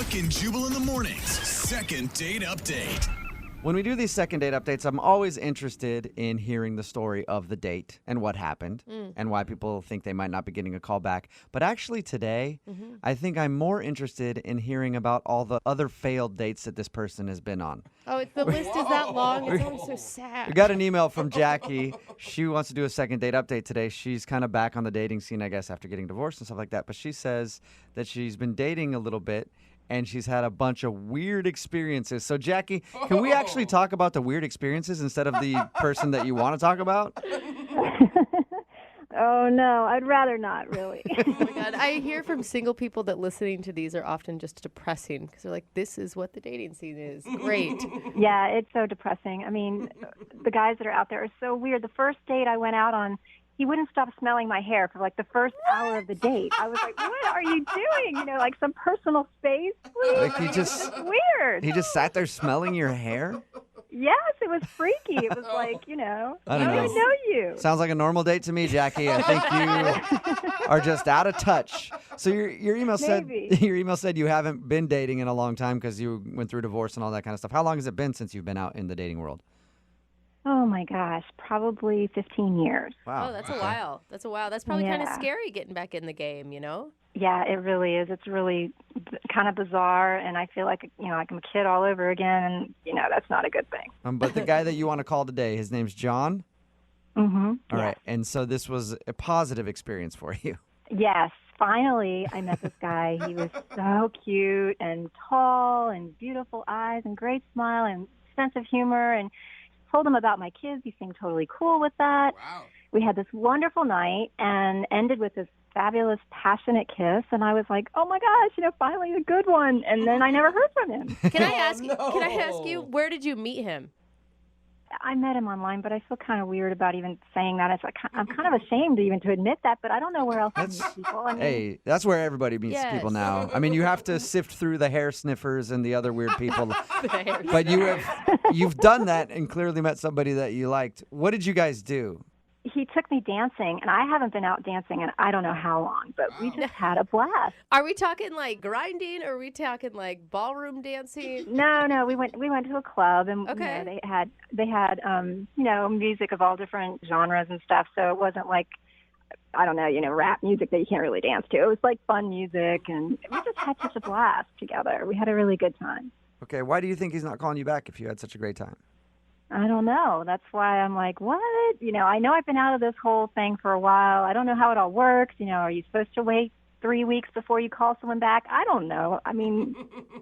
Brooke and Jubal in the mornings. Second date update. When we do these second date updates, I'm always interested in hearing the story of the date and what happened and why people think they might not be getting a call back. But actually today, I think I'm more interested in hearing about all the other failed dates that this person has been on. Oh, the list is that long. It's always so sad. We got an email from Jackie. She wants to do a second date update today. She's kind of back on the dating scene, I guess, after getting divorced and stuff like that. But she says that she's been dating a little bit and she's had a bunch of weird experiences. So, Jackie, can we actually talk about the weird experiences instead of the person that you want to talk about? Oh, no, I'd rather not, really. Oh, my God. I hear from single people that listening to these are often just depressing because they're like, this is what the dating scene is. Great. Yeah, it's so depressing. I mean, the guys that are out there are so weird. The first date I went out on, he wouldn't stop smelling my hair for like the first hour of the date. I was like, what are you doing? You know, like some personal space, please. Like he just It was weird. He just sat there smelling your hair? Yes, it was freaky. It was like, you know, I don't know. I know you. Sounds like a normal date to me, Jackie. I think you are just out of touch. So your email said Maybe. your email said you haven't been dating in a long time because you went through divorce and all that kind of stuff. How long has it been since you've been out in the dating world? Oh, my gosh, probably 15 years. Wow. Oh, that's a while. That's a while. That's probably kind of Yeah. scary getting back in the game, you know? Yeah, it really is. It's really kind of bizarre, and I feel like, you know, like I'm a kid all over again, and, you know, that's not a good thing. But the guy that you want to call today, his name's John. Mm-hmm. All right. And so this was a positive experience for you. Yes, finally I met this guy. He was so cute and tall and beautiful eyes and great smile and sense of humor, and told him about my kids. He seemed totally cool with that. Wow. We had this wonderful night and ended with this fabulous, passionate kiss. And I was like, oh, my gosh, you know, finally a good one. And then I never heard from him. Can I ask you, no. can I ask you, where did you meet him? I met him online, but I feel kind of weird about even saying that. It's like, I'm kind of ashamed even to admit that, but I don't know where else to meet people. I mean, Hey, that's where everybody meets Yes. people now. I mean, you have to sift through the hair sniffers and the other weird people. But you've done that and clearly met somebody that you liked. What did you guys do? he took me dancing, and I haven't been out dancing in I don't know how long, but we just had a blast. Are we talking like grinding, or are we talking like ballroom dancing? No, we went to a club, and Okay. you know, they had music of all different genres and stuff. So it wasn't like, I don't know, rap music that you can't really dance to. It was like fun music, and we just had such a blast together. We had a really good time. Okay, why do you think he's not calling you back if you had such a great time? I don't know. That's why I'm like, what? I know I've been out of this whole thing for a while. I don't know how it all works. Are you supposed to wait 3 weeks before you call someone back? I don't know. I mean,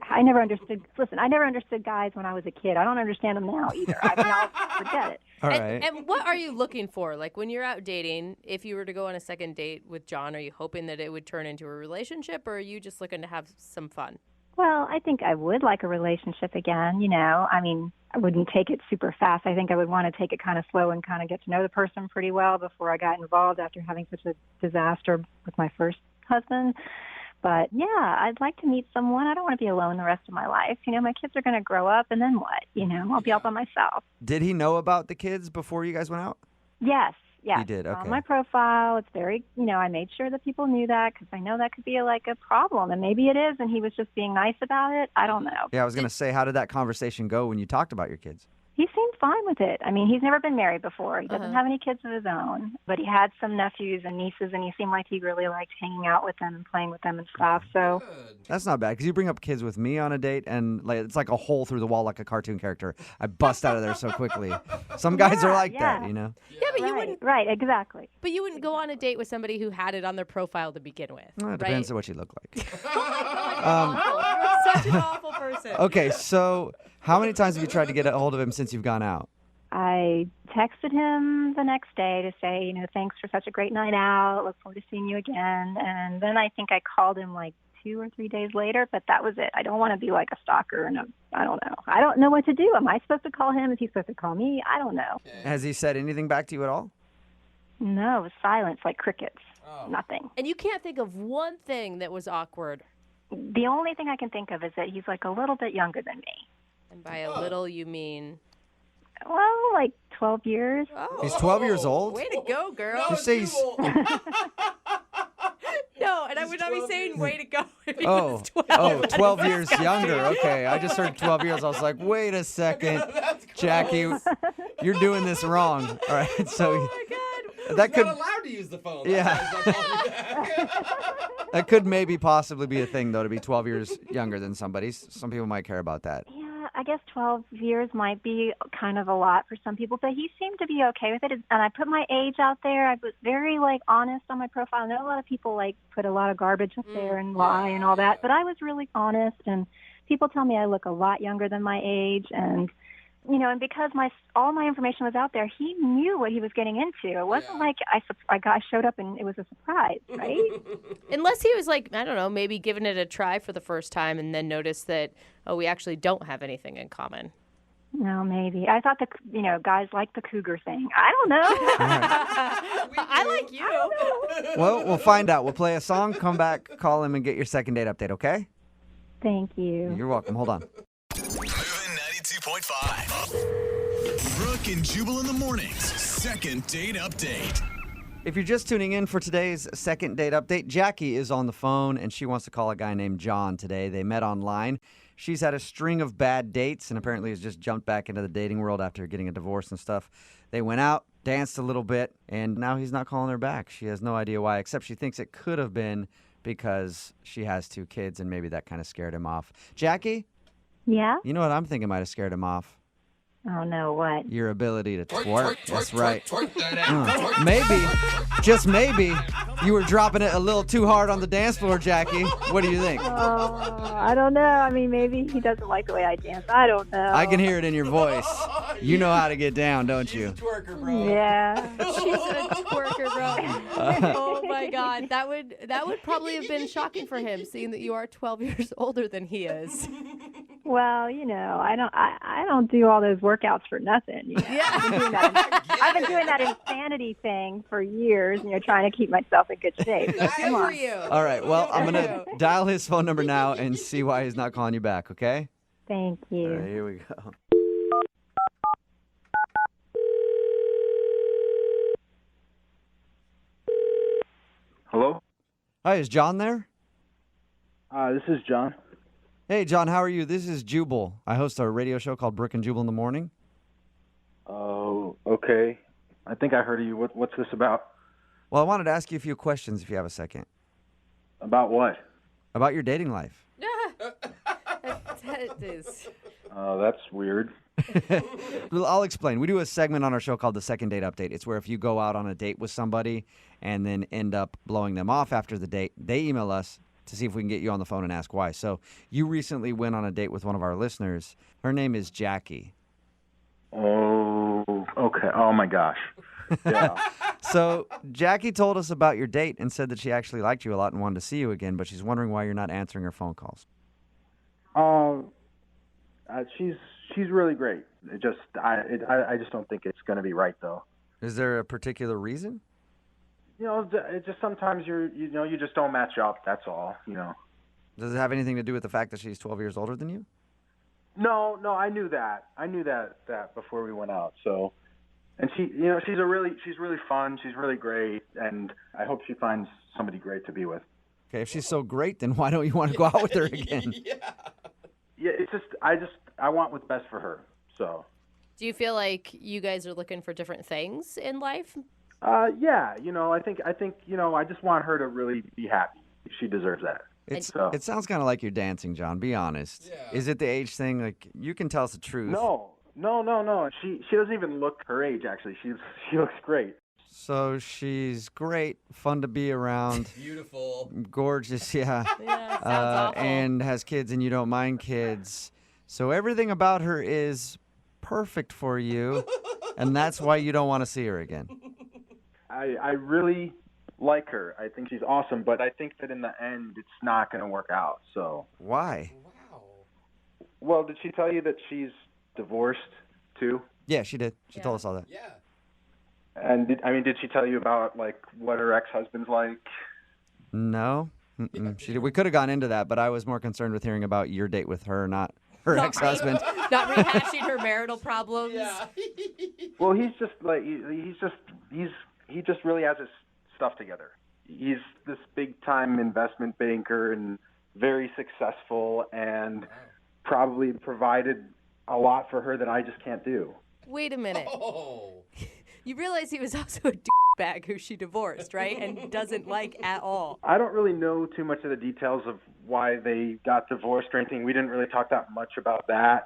I never understood. Listen, I never understood guys when I was a kid. I don't understand them now either. I'll forget it. All and, right. and what are you looking for? Like when you're out dating, if you were to go on a second date with John, are you hoping that it would turn into a relationship, or are you just looking to have some fun? Well, I think I would like a relationship again, I mean, I wouldn't take it super fast. I think I would want to take it kind of slow and kind of get to know the person pretty well before I got involved after having such a disaster with my first husband. But, yeah, I'd like to meet someone. I don't want to be alone the rest of my life. My kids are going to grow up, and then what? I'll be all by myself. Did he know about the kids before you guys went out? Yes. He did, It's okay. on my profile. It's very, I made sure that people knew that because I know that could be a problem. And maybe it is, and he was just being nice about it. I don't know. Yeah, I was going to say, how did that conversation go when you talked about your kids? He seemed fine with it. I mean, he's never been married before. He doesn't have any kids of his own, but he had some nephews and nieces, and he seemed like he really liked hanging out with them and playing with them and stuff. So, That's not bad, because you bring up kids with me on a date, and it's like a hole through the wall like a cartoon character. I bust out of there so quickly. Some guys are like that, Yeah, but you wouldn't. right, exactly. But you wouldn't go on a date with somebody who had it on their profile to begin with. Well, it depends on what you look like. You're such an awful person. Okay, so how many times have you tried to get a hold of him since you've gone out? I texted him the next day to say, thanks for such a great night out. Look forward to seeing you again. And then I think I called him 2 or 3 days later, but that was it. I don't want to be like a stalker, and I don't know. I don't know what to do. Am I supposed to call him? Is he supposed to call me? I don't know. Has he said anything back to you at all? No, it was silence, like crickets. Nothing. And you can't think of one thing that was awkward. The only thing I can think of is that he's a little bit younger than me. And by a little, you mean... Well, 12 years. Oh, He's 12 years old? way to go, girl. You say he's... No, and I would not be saying way to go if he Oh, was 12. 12 years younger. Okay, I just heard 12 years. I was like, wait a second, Jackie, you're doing this wrong. All right, so Oh my God. that could Not allowed to use the phone. Yeah. that could maybe possibly be a thing though, to be 12 years younger than somebody. Some people might care about that. Yeah, I guess 12 years might be kind of a lot for some people, but he seemed to be okay with it. And I put my age out there. I was very honest on my profile. I know a lot of people put a lot of garbage up there and lie and all that, but I was really honest. And people tell me I look a lot younger than my age, and and because all my information was out there, he knew what he was getting into. It wasn't like I showed up and it was a surprise, right? Unless he was I don't know, maybe giving it a try for the first time and then noticed that, we actually don't have anything in common. No, maybe. I thought guys like the Cougar thing. I don't know. I like you. Well, we'll find out. We'll play a song, come back, call him, and get your second date update, okay? Thank you. You're welcome. Hold on. Moving 92.5. Brooke and Jubal in the mornings. Second date update. If you're just tuning in for today's second date update, Jackie is on the phone, and she wants to call a guy named John today. They met online. She's had a string of bad dates and apparently has just jumped back into the dating world after getting a divorce and stuff. They went out, danced a little bit, and now he's not calling her back. She has no idea why, except she thinks it could have been because she has 2 kids and maybe that kind of scared him off. Jackie, Yeah? you know what I'm thinking might have scared him off? Oh, no, what? Your ability to twerk. That's right. Twerk that out. Maybe, just maybe, you were dropping it a little too hard on the dance floor, Jackie. What do you think? Oh, I don't know. I mean, maybe he doesn't like the way I dance. I don't know. I can hear it in your voice. You know how to get down, don't you? Twerker, bro. Yeah. She's a twerker, bro. Oh my God, that would probably have been shocking for him, seeing that you are 12 years older than he is. Well, I don't do all those workouts for nothing. Yeah. I've been doing that insanity thing for years, trying to keep myself in good shape. So Good come for on. you. All right, well, I'm going Good to for you. dial his phone number now and see why he's not calling you back, okay? Thank All you. right, here we go. Hello? Hi, is John there? This is John. Hey, John, how are you? This is Jubal. I host a radio show called Brooke and Jubal in the morning. Oh, okay. I think I heard of you. What's this about? Well, I wanted to ask you a few questions if you have a second. About what? About your dating life. That is. Oh, that's weird. Well, I'll explain. We do a segment on our show called the Second Date Update. It's where if you go out on a date with somebody and then end up blowing them off after the date, they email us to see if we can get you on the phone and ask why. So you recently went on a date with one of our listeners. Her name is Jackie. Oh, okay. Oh, my gosh. Yeah. So Jackie told us about your date and said that she actually liked you a lot and wanted to see you again, but she's wondering why you're not answering her phone calls. She's really great. I just don't think it's going to be right, though. Is there a particular reason? It just sometimes you just don't match up. That's all. Does it have anything to do with the fact that she's 12 years older than you? No, I knew that. I knew that before we went out. So, and she's really fun. She's really great, and I hope she finds somebody great to be with. Okay, if she's so great, then why don't you want to go out with her again? Yeah, it's just I want what's best for her. So. Do you feel like you guys are looking for different things in life? Yeah. I think I just want her to really be happy. She deserves that. It sounds kind of like you're dancing, John. Be honest. Yeah. Is it the age thing? Like, you can tell us the truth. No. She doesn't even look her age. Actually, she looks great. So she's great, fun to be around, Beautiful. gorgeous, yeah, Yeah, sounds awful. and has kids, and you don't mind kids. So everything about her is perfect for you, and that's why you don't want to see her again. I really like her. I think she's awesome, but I think that in the end, it's not going to work out. So. Why? Wow. Well, did she tell you that she's divorced too? Yeah, she did. She Yeah. told us all that. Yeah. And did she tell you about what her ex-husband's like? No, she did. We could have gone into that, but I was more concerned with hearing about your date with her, not her ex-husband. Not rehashing her marital problems. Yeah. Well, he's just he just really has his stuff together. he's this big-time investment banker and very successful and probably provided a lot for her that I just can't do. Wait a minute. Oh. You realize he was also a bag who she divorced, right? And doesn't like at all. I don't really know too much of the details of why they got divorced or anything. We didn't really talk that much about that.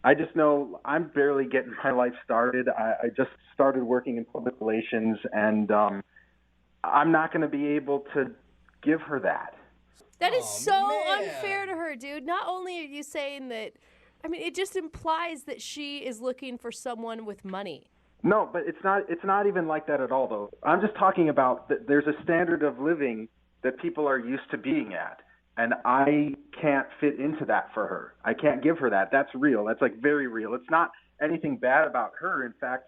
I just know I'm barely getting my life started. I just started working in public relations, and I'm not going to be able to give her that. That is Aw, so man. unfair to her, dude. Not only are you saying that, I mean, it just implies that she is looking for someone with money. No, but it's not even like that at all, though. I'm just talking about that there's a standard of living that people are used to being at, and I can't fit into that for her. I can't give her that. That's real. That's like very real. It's not anything bad about her. In fact,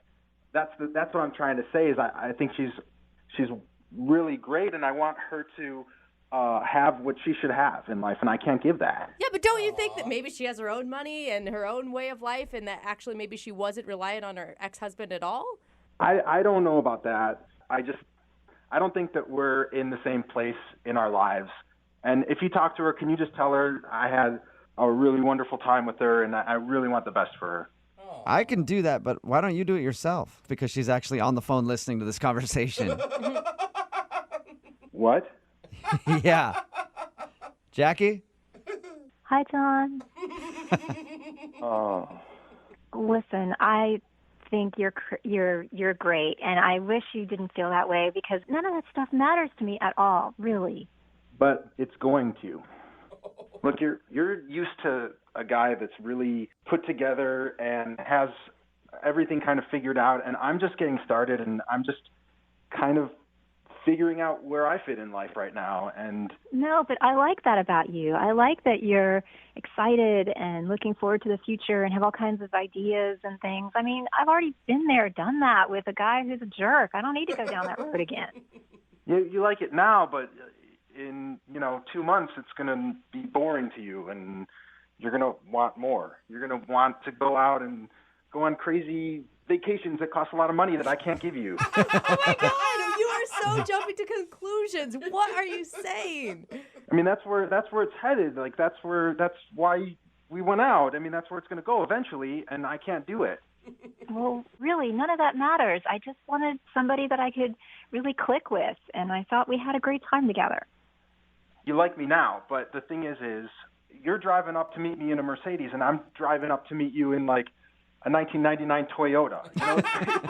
that's what I'm trying to say is I think she's really great, and I want her to have what she should have in life, and I can't give that. Yeah, but don't you think that maybe she has her own money and her own way of life, and that actually maybe she wasn't reliant on her ex-husband at all? I don't know about that. I don't think that we're in the same place in our lives. And if you talk to her, can you just tell her I had a really wonderful time with her, and I really want the best for her? I can do that, but why don't you do it yourself? Because she's actually on the phone listening to this conversation. What? Yeah. Jackie? Hi, John. Oh. Listen, I think you're great, and I wish you didn't feel that way because none of that stuff matters to me at all, really. But it's going to. Look, you're used to a guy that's really put together and has everything kind of figured out, and I'm just getting started, and I'm just kind of figuring out where I fit in life right now. And No, but I like that about you. I like that you're excited and looking forward to the future and have all kinds of ideas and things. I mean, I've already been there, done that with a guy who's a jerk. I don't need to go down that road again. you like it now, but in 2 months it's going to be boring to you, and you're going to want more. You're going to want to go out and go on crazy vacations that cost a lot of money that I can't give you. Oh my God, you are so jumping to conclusions. What are you saying? I mean, that's where it's headed. Like that's why we went out. I mean, that's where it's going to go eventually, and I can't do it. Well, really, none of that matters. I just wanted somebody that I could really click with, and I thought we had a great time together. You like me now, but the thing is you're driving up to meet me in a Mercedes, and I'm driving up to meet you in like a 1999 Toyota.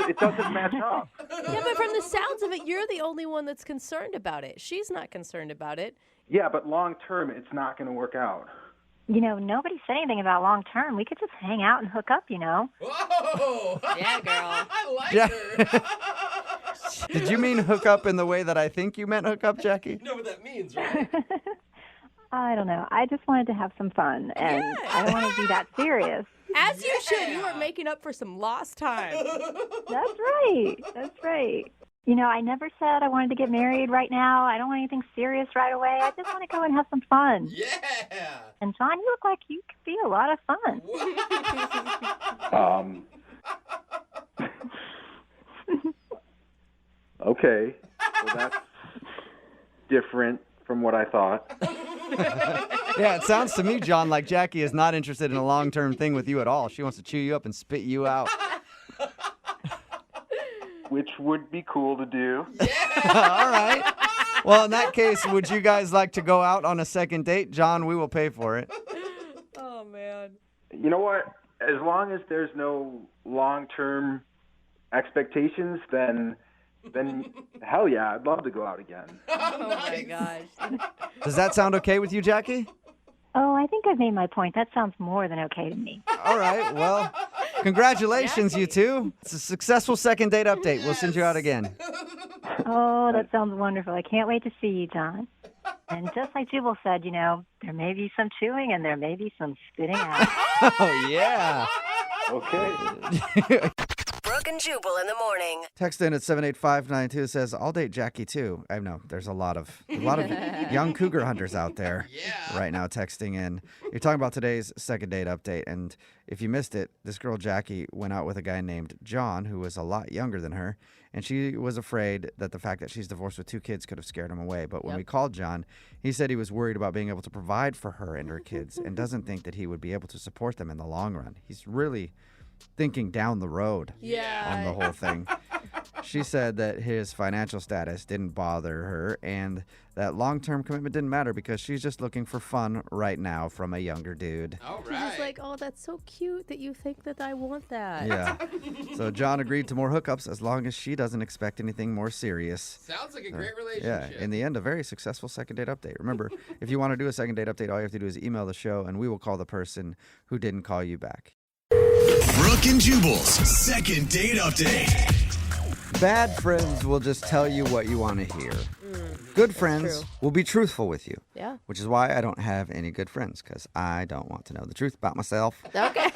It doesn't match up. Yeah, but from the sounds of it, you're the only one that's concerned about it. She's not concerned about it. Yeah, but long term, it's not going to work out. Nobody said anything about long term. We could just hang out and hook up, Whoa! Yeah, girl. I like Ja- her. Did you mean hook up in the way that I think you meant hook up, Jackie? You know what that means, right? I don't know. I just wanted to have some fun, and I don't want to be that serious. As you should. You are making up for some lost time. That's right. That's right. I never said I wanted to get married right now. I don't want anything serious right away. I just want to go and have some fun. Yeah. And John, you look like you could be a lot of fun. Okay. Well, that's different from what I thought. Yeah, it sounds to me, John, like Jackie is not interested in a long-term thing with you at all. She wants to chew you up and spit you out. Which would be cool to do. All right. Well, in that case, would you guys like to go out on a second date? John, we will pay for it. Oh, man. You know what? As long as there's no long-term expectations, then hell yeah, I'd love to go out again. Oh, my gosh. Does that sound okay with you, Jackie? Oh, I think I've made my point. That sounds more than okay to me. All right. Well, congratulations, you two. It's a successful second date update. We'll send you out again. Oh, that sounds wonderful. I can't wait to see you, John. And just like Jubal said, there may be some chewing and there may be some spitting out. Oh, yeah. Okay. Brooke Brooke and Jubal in the morning. Text in at 78592 says, I'll date Jackie too. I know there's a lot of young cougar hunters out there right now texting in. You're talking about today's second date update. And if you missed it, this girl Jackie went out with a guy named John, who was a lot younger than her. And she was afraid that the fact that she's divorced with 2 kids could have scared him away. But when we called John, he said he was worried about being able to provide for her and her kids and doesn't think that he would be able to support them in the long run. He's really thinking down the road on the whole thing. She said that his financial status didn't bother her and that long-term commitment didn't matter because she's just looking for fun right now from a younger dude. All She's just like, oh, that's so cute that you think that I want that. Yeah. So John agreed to more hookups as long as she doesn't expect anything more serious. Sounds like a great relationship. Yeah. In the end, a very successful second date update. Remember, if you want to do a second date update, all you have to do is email the show and we will call the person who didn't call you back. Brooke and Jubal's second date update. Bad friends will just tell you what you want to hear. Good friends will be truthful with you. Yeah. Which is why I don't have any good friends, because I don't want to know the truth about myself. Okay.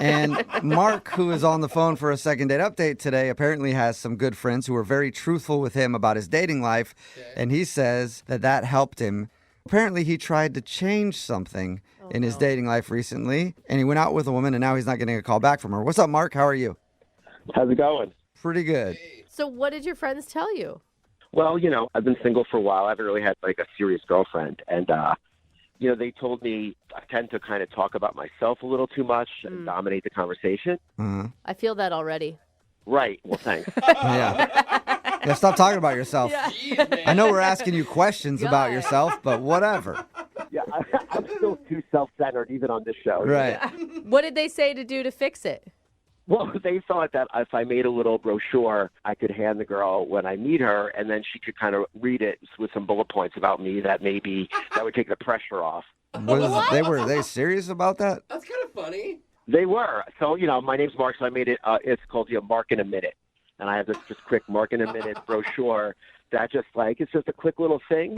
And Mark, who is on the phone for a second date update today, apparently has some good friends who were very truthful with him about his dating life. And he says that helped him. Apparently, he tried to change something in his dating life recently, and he went out with a woman, and now he's not getting a call back from her. What's up, Mark? How are you? How's it going? Pretty good. So what did your friends tell you? Well, I've been single for a while. I haven't really had like a serious girlfriend. And, they told me I tend to kind of talk about myself a little too much and dominate the conversation. I feel that already. Right. Well, thanks. Yeah, stop talking about yourself. Jeez, man. I know we're asking you questions about yourself, but whatever. Yeah, I'm still too self-centered even on this show. Right. What did they say to do to fix it? Well, they thought that if I made a little brochure, I could hand the girl when I meet her, and then she could kind of read it with some bullet points about me that maybe that would take the pressure off. Were they serious about that? That's kind of funny. They were. So, my name's Mark, so I made it, it's called Mark in a Minute. And I have this just quick Mark in a Minute brochure that it's just a quick little thing,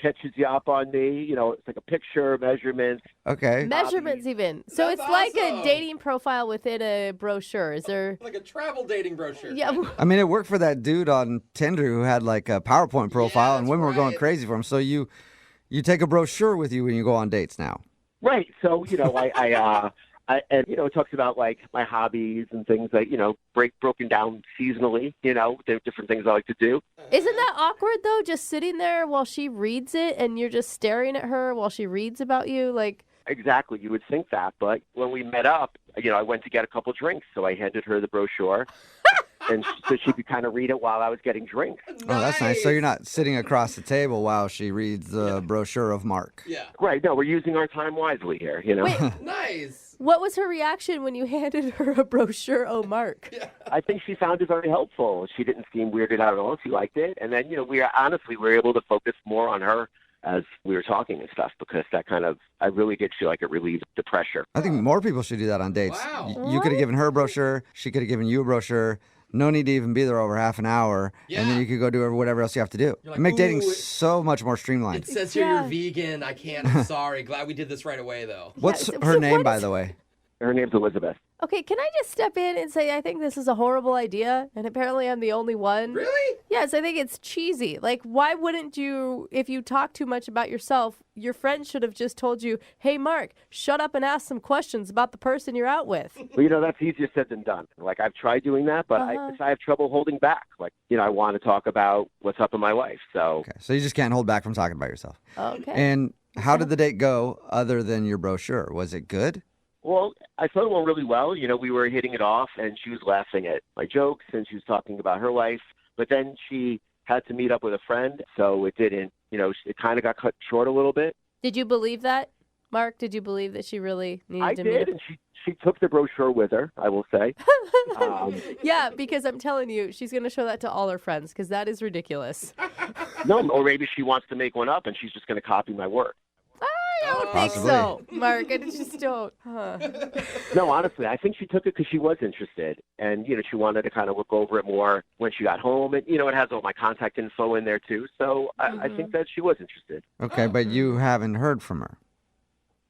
catches you up on me. It's like a picture, measurements. Okay. Measurements even. So That's it's like a awesome. dating profile within a brochure. Is there... Like a travel dating brochure. Yeah. I mean, it worked for that dude on Tinder who had like a PowerPoint profile, and that's women were going right. crazy for him. So you take a brochure with you when you go on dates now. Right. So, it talks about like my hobbies and things like, broken down seasonally, the different things I like to do. Isn't that awkward, though, just sitting there while she reads it and you're just staring at her while she reads about you? Like, Exactly. You would think that. But when we met up, I went to get a couple drinks. So I handed her the brochure. And so she could kind of read it while I was getting drinks. Oh, that's nice. So you're not sitting across the table while she reads the brochure of Mark. Yeah. Right. No, we're using our time wisely here, Wait, Nice. what was her reaction when you handed her a brochure, oh, Mark? I think she found it very helpful. She didn't seem weirded out at all. She liked it. And then, we were able to focus more on her as we were talking and stuff, because I really did feel like it relieved the pressure. I think more people should do that on dates. Wow. You could have given her a brochure. She could have given you a brochure. No need to even be there over half an hour. And then you could go do whatever else you have to do. You're like, Make dating "Ooh, so much more streamlined. It says here you're vegan. I can't. I'm sorry. Glad we did this right away, though. What's so her name, what by is- the way? Her name's Elizabeth. Okay, can I just step in and say I think this is a horrible idea, and apparently I'm the only one? Really? Yes, I think it's cheesy. Like, why wouldn't you, if you talk too much about yourself, your friend should have just told you, hey, Mark, shut up and ask some questions about the person you're out with. Well, that's easier said than done. Like, I've tried doing that, but I have trouble holding back. Like, I want to talk about what's up in my life. So, Okay, so you just can't hold back from talking about yourself. Okay. And how did the date go other than your brochure? Was it good? well, I thought it went really well. We were hitting it off, and she was laughing at my jokes, and she was talking about her life. But then she had to meet up with a friend, so it didn't, it kind of got cut short a little bit. Did you believe that, Mark? Did you believe that she really needed to meet I did, up? and she took the brochure with her, I will say. Yeah, because I'm telling you, she's going to show that to all her friends, because that is ridiculous. No, or maybe she wants to make one up, and she's just going to copy my work. I don't think so, Mark. I just don't. Huh. No, honestly, I think she took it because she was interested. And, she wanted to kind of look over it more when she got home. And, it has all my contact info in there, too. So I think that she was interested. Okay, but you haven't heard from her.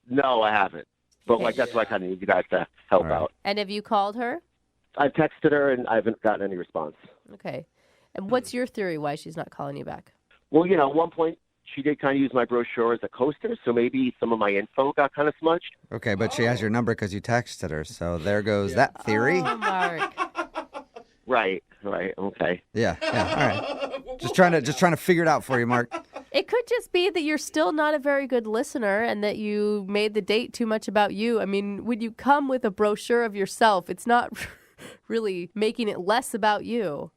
No, I haven't. But, that's why I kind of need you guys to help out. And have you called her? I've texted her and I haven't gotten any response. Okay. And what's your theory why she's not calling you back? Well, at one point she did kind of use my brochure as a coaster, so maybe some of my info got kind of smudged. Okay, but she has your number because you texted her, so there goes that theory. Oh, Mark. Right. Okay. Yeah. All right. Just trying to figure it out for you, Mark. It could just be that you're still not a very good listener and that you made the date too much about you. I mean, when you come with a brochure of yourself, it's not really making it less about you.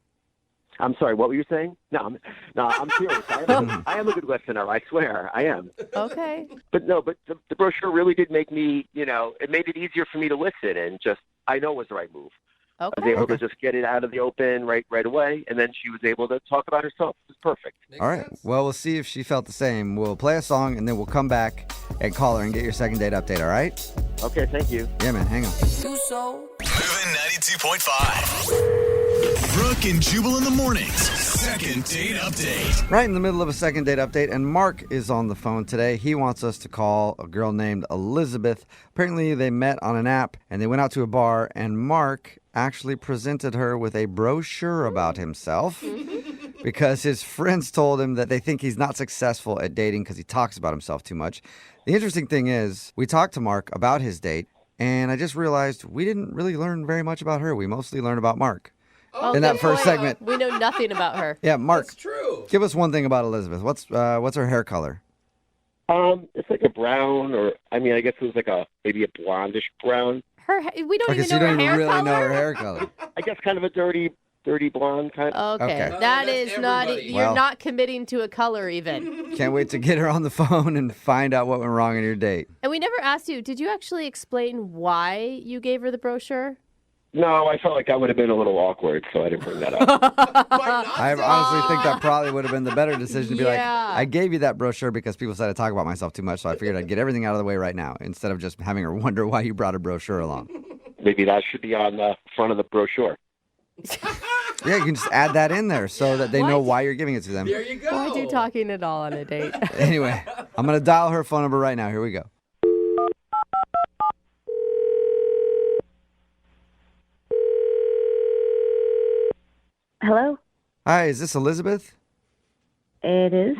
I'm sorry, what were you saying? No, I'm serious. I am a good listener, I swear. I am. Okay. But the brochure really did make me, it made it easier for me to listen, and I know it was the right move. Okay. I was able to just get it out of the open right away, and then she was able to talk about herself. It was perfect. All right. Well, we'll see if she felt the same. We'll play a song, and then we'll come back and call her and get your second date update, all right? Okay, thank you. Yeah, man, hang on. Moving 92.5. Brooke and Jubal in the mornings. Second date update. Right in the middle of a second date update, and Mark is on the phone today. He wants us to call a girl named Elizabeth. Apparently, they met on an app, and they went out to a bar, and Mark actually presented her with a brochure about himself because his friends told him that they think he's not successful at dating because he talks about himself too much. The interesting thing is, we talked to Mark about his date, and I just realized we didn't really learn very much about her. We mostly learned about Mark. In that first segment. We know nothing about her. Yeah, Mark, That's true. give us one thing about Elizabeth. What's her hair color? It's like a brown, or I guess it was like maybe a blondish brown. We don't even know her hair really color. know her hair color. I guess kind of a dirty blonde kind of. Okay. Okay. That That's is not, everybody. you're Well- not committing to a color even. Can't wait to get her on the phone and find out what went wrong on your date. And we never asked you, did you actually explain why you gave her the brochure? No, I felt like that would have been a little awkward, so I didn't bring that up. I honestly think that probably would have been the better decision to be like, Yeah. I gave you that brochure because people said I talk about myself too much, so I figured I'd get everything out of the way right now instead of just having her wonder why you brought a brochure along. Maybe that should be on the front of the brochure. Yeah, you can just add that in there so that they know What? why you're giving it to them. There you go. Why are you talking at all on a date? Anyway, I'm going to dial her phone number right now. Here we go. Hello? Hi, is this Elizabeth? It is.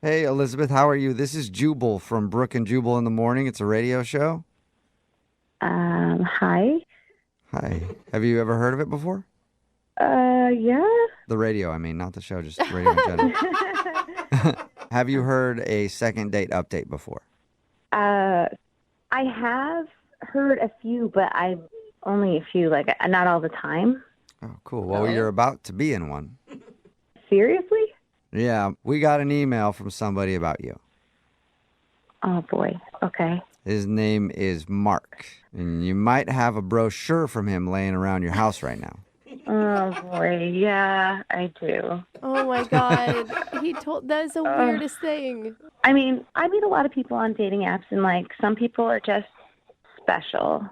Hey, Elizabeth, how are you? This is Jubal from Brooke and Jubal in the Morning. It's a radio show. Hi. Hi. Have you ever heard of it before? Yeah. The radio, I mean, not the show, just radio in general. Have you heard a second date update before? I have heard a few, but only a few, like not all the time. Oh, cool. Well, you're about to be in one. Seriously? Yeah, we got an email from somebody about you. Oh boy. Okay. His name is Mark, and you might have a brochure from him laying around your house right now. Oh boy. Yeah, I do. Oh my God. That is the weirdest thing. I mean, I meet a lot of people on dating apps, and like some people are just special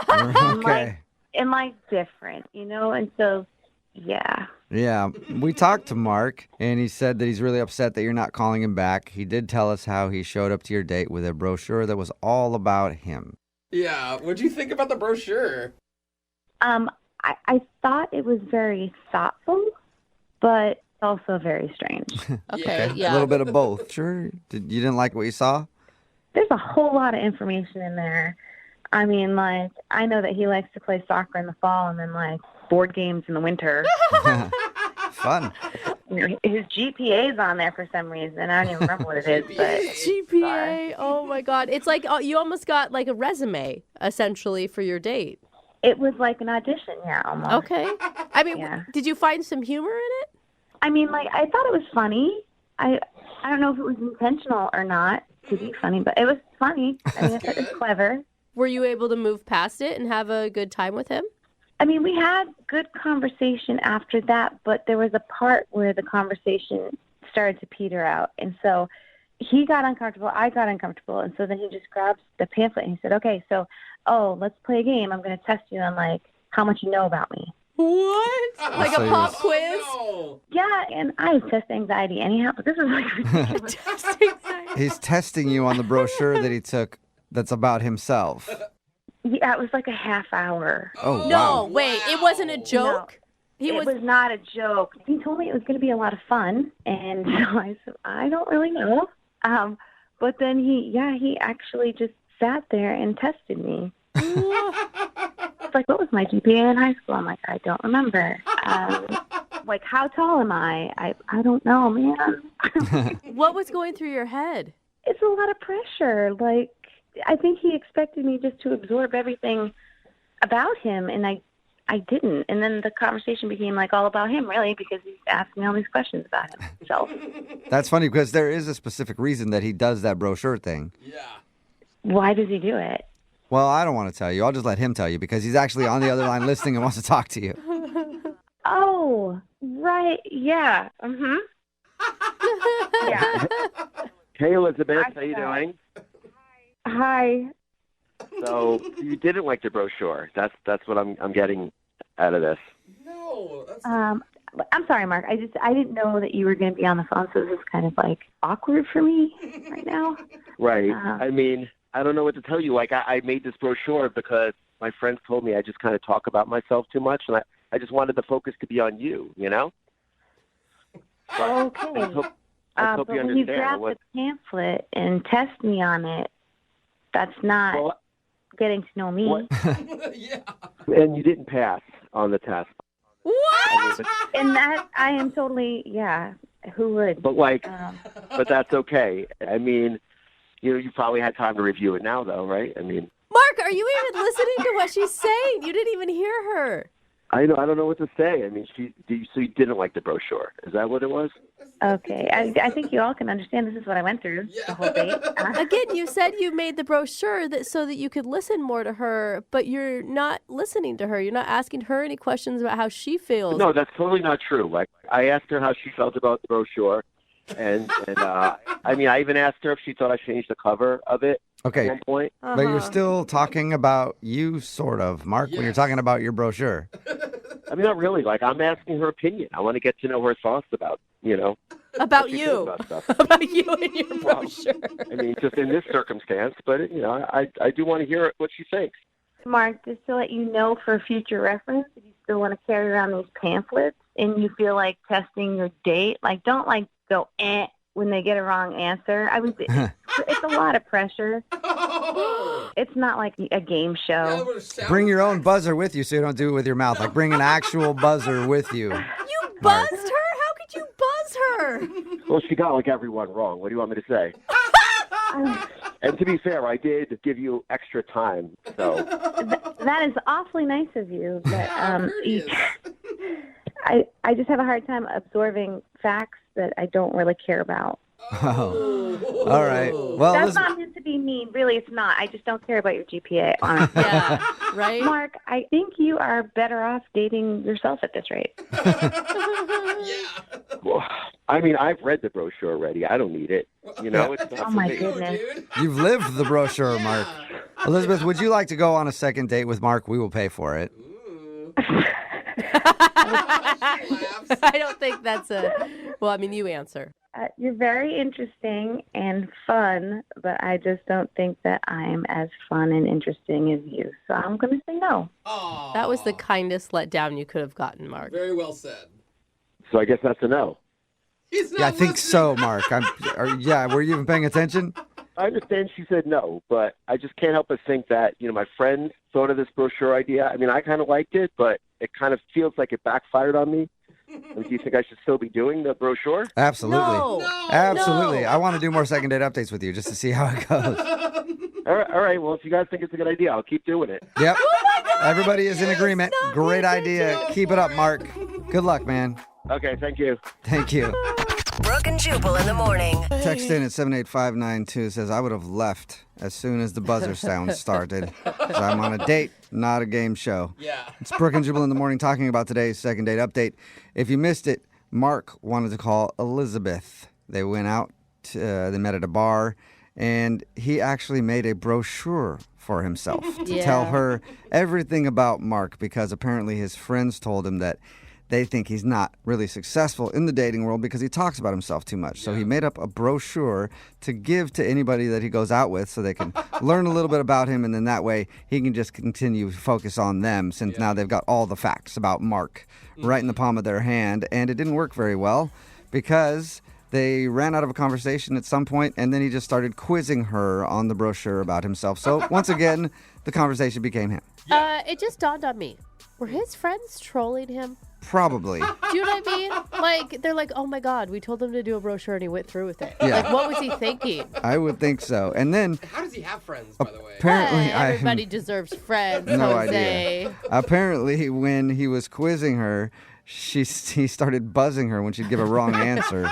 Okay. and like different, and so yeah. Yeah, we talked to Mark, and he said that he's really upset that you're not calling him back. He did tell us how he showed up to your date with a brochure that was all about him. Yeah. What'd you think about the brochure? I thought it was very thoughtful, but also very strange. Okay, A yeah. little bit of both. Sure. You didn't like what you saw? There's a whole lot of information in there. I mean, like, I know that he likes to play soccer in the fall and then, like, board games in the winter. Fun. His GPA's on there for some reason. I don't even remember what it is, but GPA. Oh my God. It's like you almost got like a resume, essentially, for your date. it was like an audition, yeah, almost. Okay. I mean, Yeah. did you find some humor in it? I mean, like, I thought it was funny. I don't know if it was intentional or not to be funny, but it was funny. I mean, I thought it was clever. Were you able to move past it and have a good time with him? I mean, we had good conversation after that, but there was a part where the conversation started to peter out. And so he got uncomfortable, I got uncomfortable, and so then he just grabbed the pamphlet and he said, okay, so, let's play a game. I'm going to test you on, like, how much you know about me. What? Like So a he pop was- quiz? Oh, Yeah, and I have test anxiety anyhow, but this is, like, ridiculous. He's testing you on the brochure that he took that's about himself. Yeah, it was like a half hour. Oh, No, wow. wait, it wasn't a joke? It was not a joke. He told me it was going to be a lot of fun, and so I said, I don't really know. But then he actually just sat there and tested me. It's like, what was my GPA in high school? I'm like, I don't remember. Like, how tall am I? I don't know, man. What was going through your head? It's a lot of pressure. Like, I think he expected me just to absorb everything about him, and I didn't. And then the conversation became like all about him, really, because he's asking me all these questions about himself. That's funny because there is a specific reason that he does that brochure thing. Yeah. Why does he do it? Well, I don't want to tell you. I'll just let him tell you because he's actually on the other line listening and wants to talk to you. Oh, right. Yeah. Mm-hmm. Yeah. Hey, Elizabeth, how you doing? Hi. So you didn't like the brochure. That's what I'm getting out of this. No. That's... I'm sorry, Mark. I didn't know that you were going to be on the phone, so this is kind of like awkward for me right now. Right. I mean, I don't know what to tell you. Like, I made this brochure because my friends told me I just kind of talk about myself too much, and I just wanted the focus to be on you, you know? Okay. I hope but you when you understand. grab the pamphlet and test me on it, that's not Well, getting to know me. what? Yeah. And you didn't pass on the test. What? I mean, And that, I am totally, yeah, who would? but like, Um, but that's okay. I mean, you probably had time to review it now, though, right? I mean, Mark, are you even listening to what she's saying? You didn't even hear her. I don't know what to say. I mean, so you didn't like the brochure. Is that what it was? okay. I think you all can understand this is what I went through the whole date. Again, you said you made the brochure so that you could listen more to her, but you're not listening to her. You're not asking her any questions about how she feels. No, that's totally not true. Like, I asked her how she felt about the brochure, and I mean, I even asked her if she thought I changed the cover of it Okay. at one point. But you're still talking about you, sort of, Mark, when you're Yes. talking about your brochure. I mean, not really. Like, I'm asking her opinion. I want to get to know her thoughts about, About what she thinks you. about stuff. About you and your brochure. I mean, just in this circumstance, but, I do want to hear what she thinks. Mark, just to let you know for future reference, if you still want to carry around these pamphlets and you feel like testing your date, like, don't, like, go, when they get a wrong answer. It's a lot of pressure. It's not like a game show. Bring your own buzzer with you so you don't do it with your mouth. Like, bring an actual buzzer with you. You buzzed her? How could you buzz her? Well, she got, like, everyone wrong. What do you want me to say? And to be fair, I did give you extra time, so. That is awfully nice of you, but Courteous. I just have a hard time absorbing facts that I don't really care about. Oh. All right. Well, That's listen, not meant to be mean. Really, it's not. I just don't care about your GPA, honestly. Yeah, right? Mark, I think you are better off dating yourself at this rate. Yeah. Well, I mean, I've read the brochure already. I don't need it. It's not Oh, for my me. goodness. Dude. you've lived the brochure, Mark. Elizabeth, would you like to go on a second date with Mark? We will pay for it. Ooh. I don't think that's well, I mean, you answer. You're very interesting and fun, but I just don't think that I'm as fun and interesting as you. So I'm going to say no. Aw. That was the kindest letdown you could have gotten, Mark. Very well said. So I guess that's a no. He's not Yeah, I think listening. so, Mark. Were you even paying attention? I understand she said no, but I just can't help but think that, my friend thought of this brochure idea. I mean, I kind of liked it, but it kind of feels like it backfired on me. I mean, do you think I should still be doing the brochure? Absolutely. No. Absolutely. No. I want to do more second date updates with you just to see how it goes. All right. Well, if you guys think it's a good idea, I'll keep doing it. Yep. Oh Everybody is in agreement. stop Great it. idea. Keep it up, Mark. Good luck, man. Okay, thank you. Thank you. Brooke and Jubal in the morning. Text in at 78592 says, I would have left as soon as the buzzer sound started. 'Cause I'm on a date, not a game show. Yeah. It's Brooke and Jubal in the morning talking about today's second date update. If you missed it, Mark wanted to call Elizabeth. They went out, they met at a bar, and he actually made a brochure for himself to tell Yeah. her everything about Mark because apparently his friends told him that they think he's not really successful in the dating world because he talks about himself too much. So he made up a brochure to give to anybody that he goes out with so they can learn a little bit about him, and then that way he can just continue to focus on them since now they've got all the facts about Mark right in the palm of their hand. And it didn't work very well because they ran out of a conversation at some point, and then he just started quizzing her on the brochure about himself. So once again, the conversation became him. It just dawned on me. Were his friends trolling him? Probably. Do you know what I mean? Like, they're like, oh my God, we told him to do a brochure and he went through with it. Yeah. Like, what was he thinking? I would think so. And then How does he have friends, by the way? apparently, Everybody deserves friends, no Jose. idea. Apparently, when he was quizzing her, he started buzzing her when she'd give a wrong answer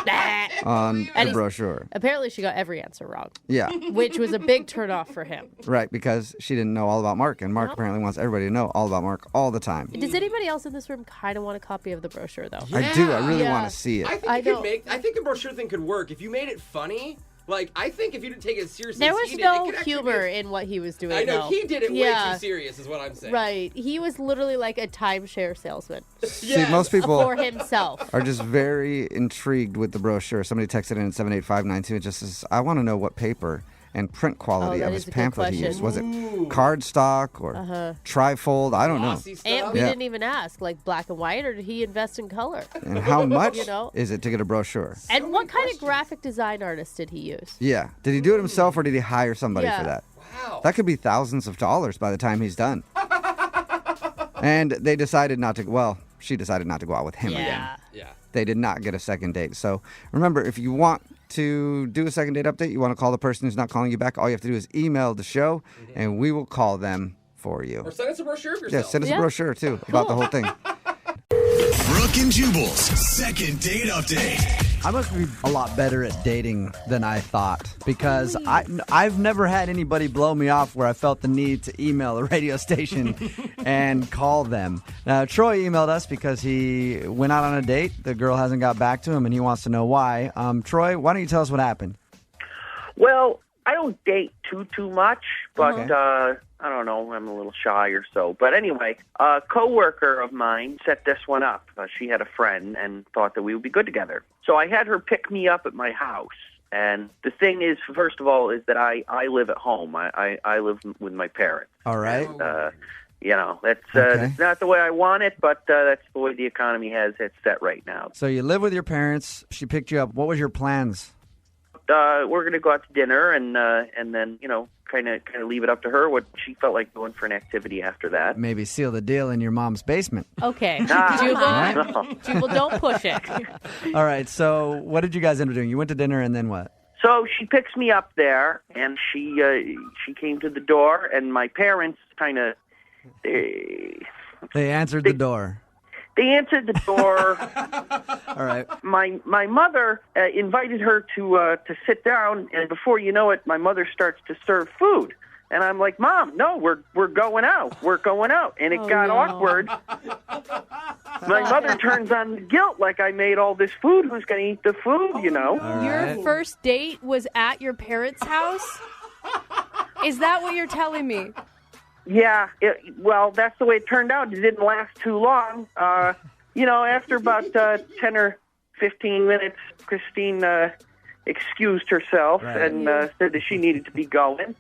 on the brochure. Apparently, she got every answer wrong. Yeah. Which was a big turnoff for him. Right, because she didn't know all about Mark, and Mark apparently wants everybody to know all about Mark all the time. Does anybody else in this room kind of want a copy of the brochure, though? I do. I really Yeah. want to see it. I think the brochure thing could work if you made it funny. Like, I think if you didn't take it seriously, There as was he did, no it could actually humor be in what he was doing. I know though. he did it way Yeah. too serious, is what I'm saying. Right. He was literally like a timeshare salesman See, most people for himself. are just very intrigued with the brochure. Somebody texted in at 78592. It just says, I want to know what paper and print quality that of is his a good pamphlet he question. used. Was it cardstock or trifold? I don't know. Glossy stuff. And we Yeah. didn't even ask, like black and white, or did he invest in color? And how much You know? is it to get a brochure? And what kind of graphic design artist did he use? Yeah. Did he do it himself or did he hire somebody Yeah. for that? Wow. That could be thousands of dollars by the time he's done. And they decided not to, well, she decided not to go out with him again. Yeah. Yeah. They did not get a second date. So remember, if you want to do a second date update, you want to call the person who's not calling you back, all you have to do is email the show, and we will call them for you. Or send us a brochure of Yeah, yourself. send us a Yeah. brochure, too, about the whole thing. Brooke and Jubal's second date update. I must be a lot better at dating than I thought because I've never had anybody blow me off where I felt the need to email a radio station and call them. Now, Troy emailed us because he went out on a date. The girl hasn't got back to him, and he wants to know why. Troy, why don't you tell us what happened? Well, I don't date too much, but I don't know, I'm a little shy or so. But anyway, a coworker of mine set this one up. She had a friend and thought that we would be good together. So I had her pick me up at my house. And the thing is, first of all, is that I live at home. I live with my parents. All right. You know, that's not the way I want it, but that's the way the economy has it set right now. So you live with your parents. She picked you up. What was your plans? We're going to go out to dinner and then, you know, kind of leave it up to her what she felt like doing for an activity after that. Maybe seal the deal in your mom's basement. Okay. No. Jubal, don't push it. All right. So what did you guys end up doing? You went to dinner and then what? So she picks me up there, and she came to the door, and my parents kind of They answered the door. They answered the door. All right. My mother invited her to sit down, and before you know it, my mother starts to serve food. And I'm like, Mom, no, we're going out. We're going out. And it got awkward. My mother turns on the guilt like I made all this food. Who's going to eat the food, you know? Your first date was at your parents' house? Is that what you're telling me? Yeah, well, that's the way it turned out. It didn't last too long. You know, after about 10 or 15 minutes, Christine excused herself and said that she needed to be going.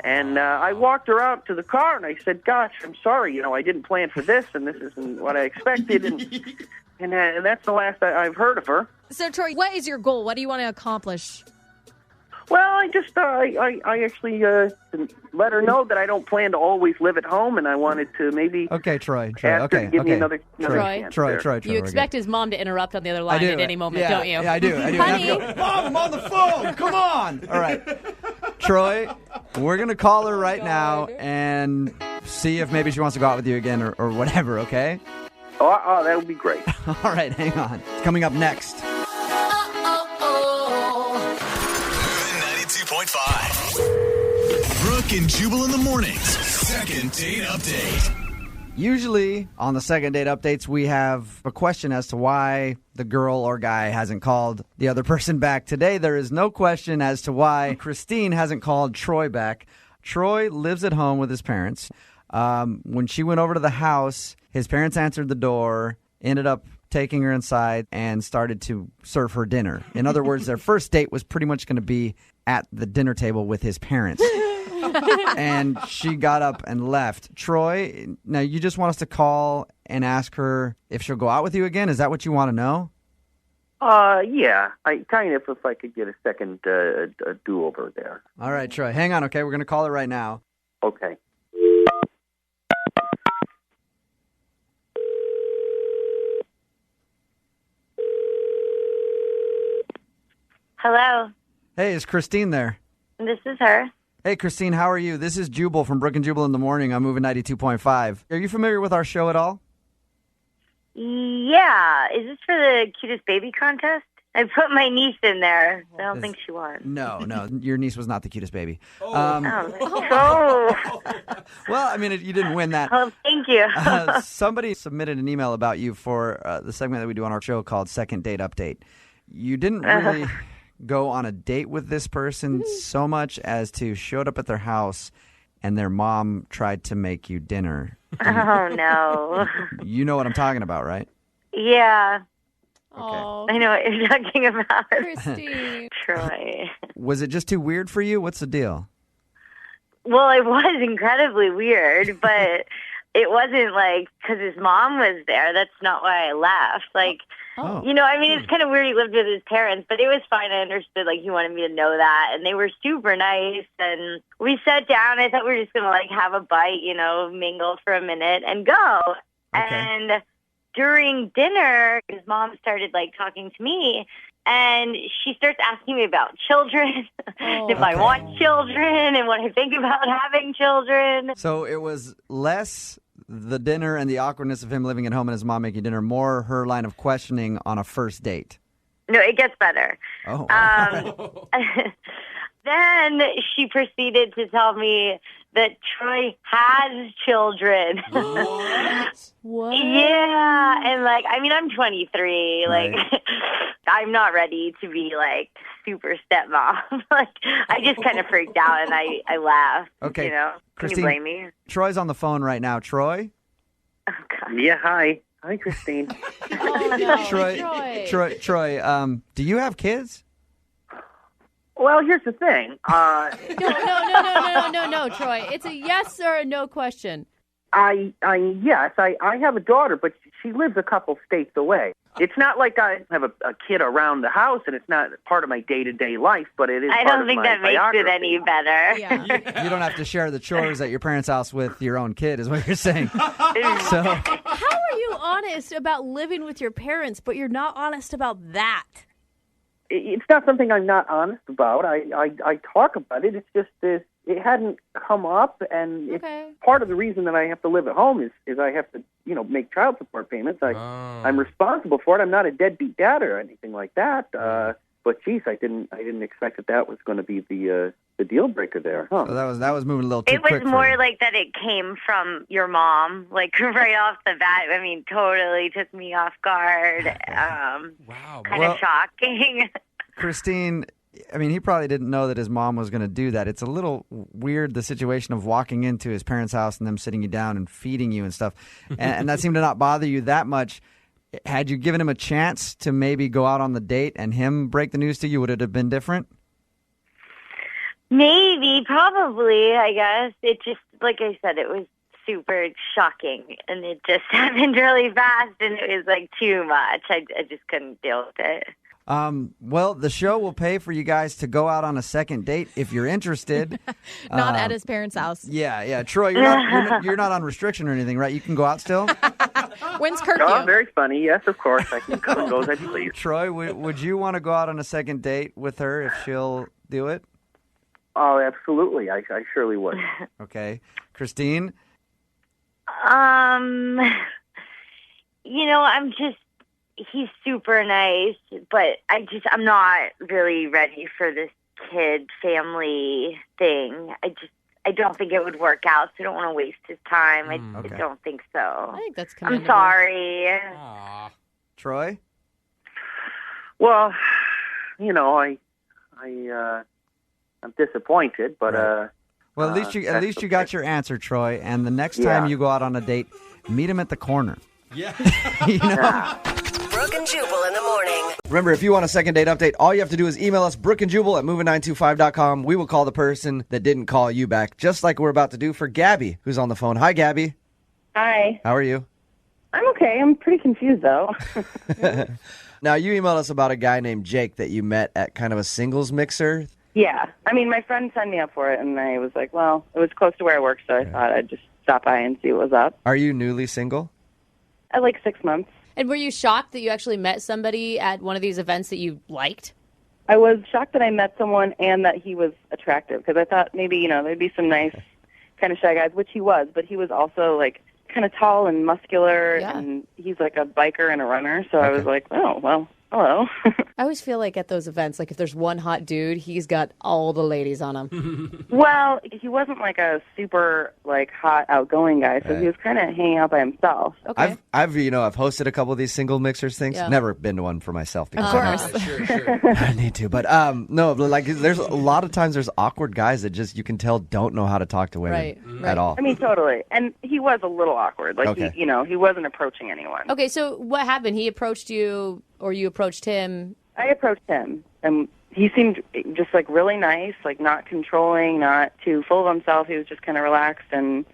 And I walked her out to the car, and I said, gosh, I'm sorry. You know, I didn't plan for this, and this isn't what I expected. And that's the last I've heard of her. So, Troy, what is your goal? What do you want to accomplish? Well, I just, I actually let her know that I don't plan to always live at home, and I wanted to maybe Okay, Troy. ask her to give me another chance there. Troy. You expect his mom to interrupt on the other line do. at any moment, Yeah, don't you? Yeah, I do. Honey. Mom, I'm on the phone. Come on. All right. Troy, we're going to call her right now and see if maybe she wants to go out with you again or whatever, okay? Oh, that would be great. All right, hang on. It's coming up next. 92.5. Brooke and Jubal in the mornings. Second date update. Usually on the second date updates, we have a question as to why the girl or guy hasn't called the other person back. Today, there is no question as to why Christine hasn't called Troy back. Troy lives at home with his parents. When she went over to the house, his parents answered the door, ended up taking her inside and started to serve her dinner. In other words, their first date was pretty much going to be at the dinner table with his parents. And she got up and left. Troy, now you just want us to call and ask her if she'll go out with you again? Is that what you want to know? Yeah. I kind of, if I could get a second do-over there. All right, Troy. Hang on, okay? We're going to call her right now. Okay. Hello, Hey, is Christine there? this is her. Hey, Christine, how are you? This is Jubal from Brooke and Jubal in the Morning. I'm moving 92.5. Are you familiar with our show at all? Yeah, is this for the cutest baby contest? I put my niece in there. I don't think she won. No, your niece was not the cutest baby. Oh. Well, I mean, you didn't win that. Oh, thank you. Somebody submitted an email about you for the segment that we do on our show called Second Date Update. You didn't really go on a date with this person so much as to showed up at their house and their mom tried to make you dinner. Oh, no. You know what I'm talking about, right? Yeah. Oh, I know what you're talking about. Christine. Troy. Was it just too weird for you? What's the deal? Well, it was incredibly weird, but it wasn't like because his mom was there. That's not why I left. Like, you know, I mean, it's kind of weird he lived with his parents, but it was fine. I understood, like, he wanted me to know that. And they were super nice. And we sat down. I thought we were just going to, like, have a bite, you know, mingle for a minute and go. Okay. And during dinner, his mom started, like, talking to me. And she starts asking me about children, if I want children and what I think about having children. So it was less the dinner and the awkwardness of him living at home and his mom making dinner, more her line of questioning on a first date. No, it gets better. Oh. Then she proceeded to tell me that Troy has children. What? Yeah, and like, I mean, I'm 23. Right. Like, I'm not ready to be like super stepmom. Like, I just kind of freaked out and I laughed. Okay, You know, can you Christine, blame me? Troy's on the phone right now. Troy? Oh God. Yeah, hi. Hi, Christine. Oh, no. Troy, do you have kids? Well, here's the thing. No, Troy. It's a yes or a no question. I have a daughter, but she lives a couple states away. It's not like I have a kid around the house, and it's not part of my day-to-day life, but it is I part don't of think my that makes biography. it any better. Yeah. You don't have to share the chores at your parents' house with your own kid, is what you're saying. So, How are you honest about living with your parents, but you're not honest about that? It's not something I'm not honest about. I talk about it. It's just this. It hadn't come up, and it's part of the reason that I have to live at home is I have to, you know, make child support payments. I'm responsible for it. I'm not a deadbeat dad or anything like that. But geez, I didn't expect that was going to be the deal breaker there. Huh? so that was moving a little too It was quick. more for you. like that it came from your mom, like right off the bat. I mean, totally took me off guard. Wow. Kind Well- of shocking. Christine, I mean, he probably didn't know that his mom was going to do that. It's a little weird, the situation of walking into his parents' house and them sitting you down and feeding you and stuff. And that seemed to not bother you that much. Had you given him a chance to maybe go out on the date and him break the news to you, would it have been different? Maybe, probably, I guess. It just, like I said, it was super shocking. And it just happened really fast, and it was like too much. I just couldn't deal with it. Well, the show will pay for you guys to go out on a second date if you're interested. Not at his parents' house. Yeah. Troy, you're not on restriction or anything, right? You can go out still? When's curfew? Oh, very funny. Yes, of course. I can come and go as I please. Troy, would you want to go out on a second date with her if she'll do it? Oh, absolutely. I surely would. Okay. Christine? You know, he's super nice, but I'm not really ready for this kid family thing. I don't think it would work out, so I don't want to waste his time. I don't think so. I think that's I'm commendable. sorry. Troy? Well, you know, I'm disappointed, but Well, at least you got your answer, Troy. And the next time you go out on a date, meet him at the corner. Yeah. You know? Brooke and Jubal in the morning. Remember, if you want a second date update, all you have to do is email us, brookeandjubal@moving925.com. We will call the person that didn't call you back, just like we're about to do for Gabby, who's on the phone. Hi, Gabby. Hi. How are you? I'm okay. I'm pretty confused, though. Now, you emailed us about a guy named Jake that you met at kind of a singles mixer. Yeah. I mean, my friend signed me up for it, and I was like, well, it was close to where I work, so I thought I'd just stop by and see what was up. Are you newly single? I like 6 months. And were you shocked that you actually met somebody at one of these events that you liked? I was shocked that I met someone and that he was attractive, because I thought maybe, there'd be some nice kind of shy guys, which he was, but he was also, kind of tall and muscular, and he's like a biker and a runner, so I was like, oh, well, hello. I always feel like at those events, if there's one hot dude, he's got all the ladies on him. Well, he wasn't a super hot outgoing guy, so he was kind of hanging out by himself. Okay. I've hosted a couple of these single mixers things. Yeah. Never been to one for myself because Sure. I need to. But no, there's a lot of times there's awkward guys that just you can tell don't know how to talk to women at all. I mean, totally. And he was a little awkward. He wasn't approaching anyone. Okay, so what happened? He approached you or you approached him? I approached him, and he seemed just really nice, not controlling, not too full of himself. He was just kind of relaxed, and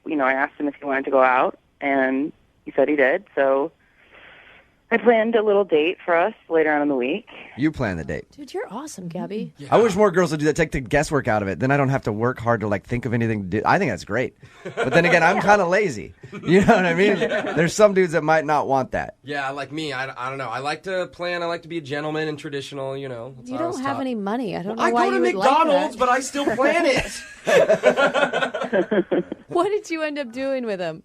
I asked him if he wanted to go out, and he said he did. So I planned a little date for us later on in the week. You plan the date. Dude, you're awesome, Gabby. Yeah. I wish more girls would do that. Take the guesswork out of it. Then I don't have to work hard to think of anything to do. I think that's great. But then again, I'm kind of lazy. You know what I mean? There's some dudes that might not want that. Yeah, like me. I don't know. I like to plan. I like to be a gentleman and traditional. That's You how I was don't have taught. any money. I don't know I why go to you would McDonald's, like but I still plan it. that. What did you end up doing with him?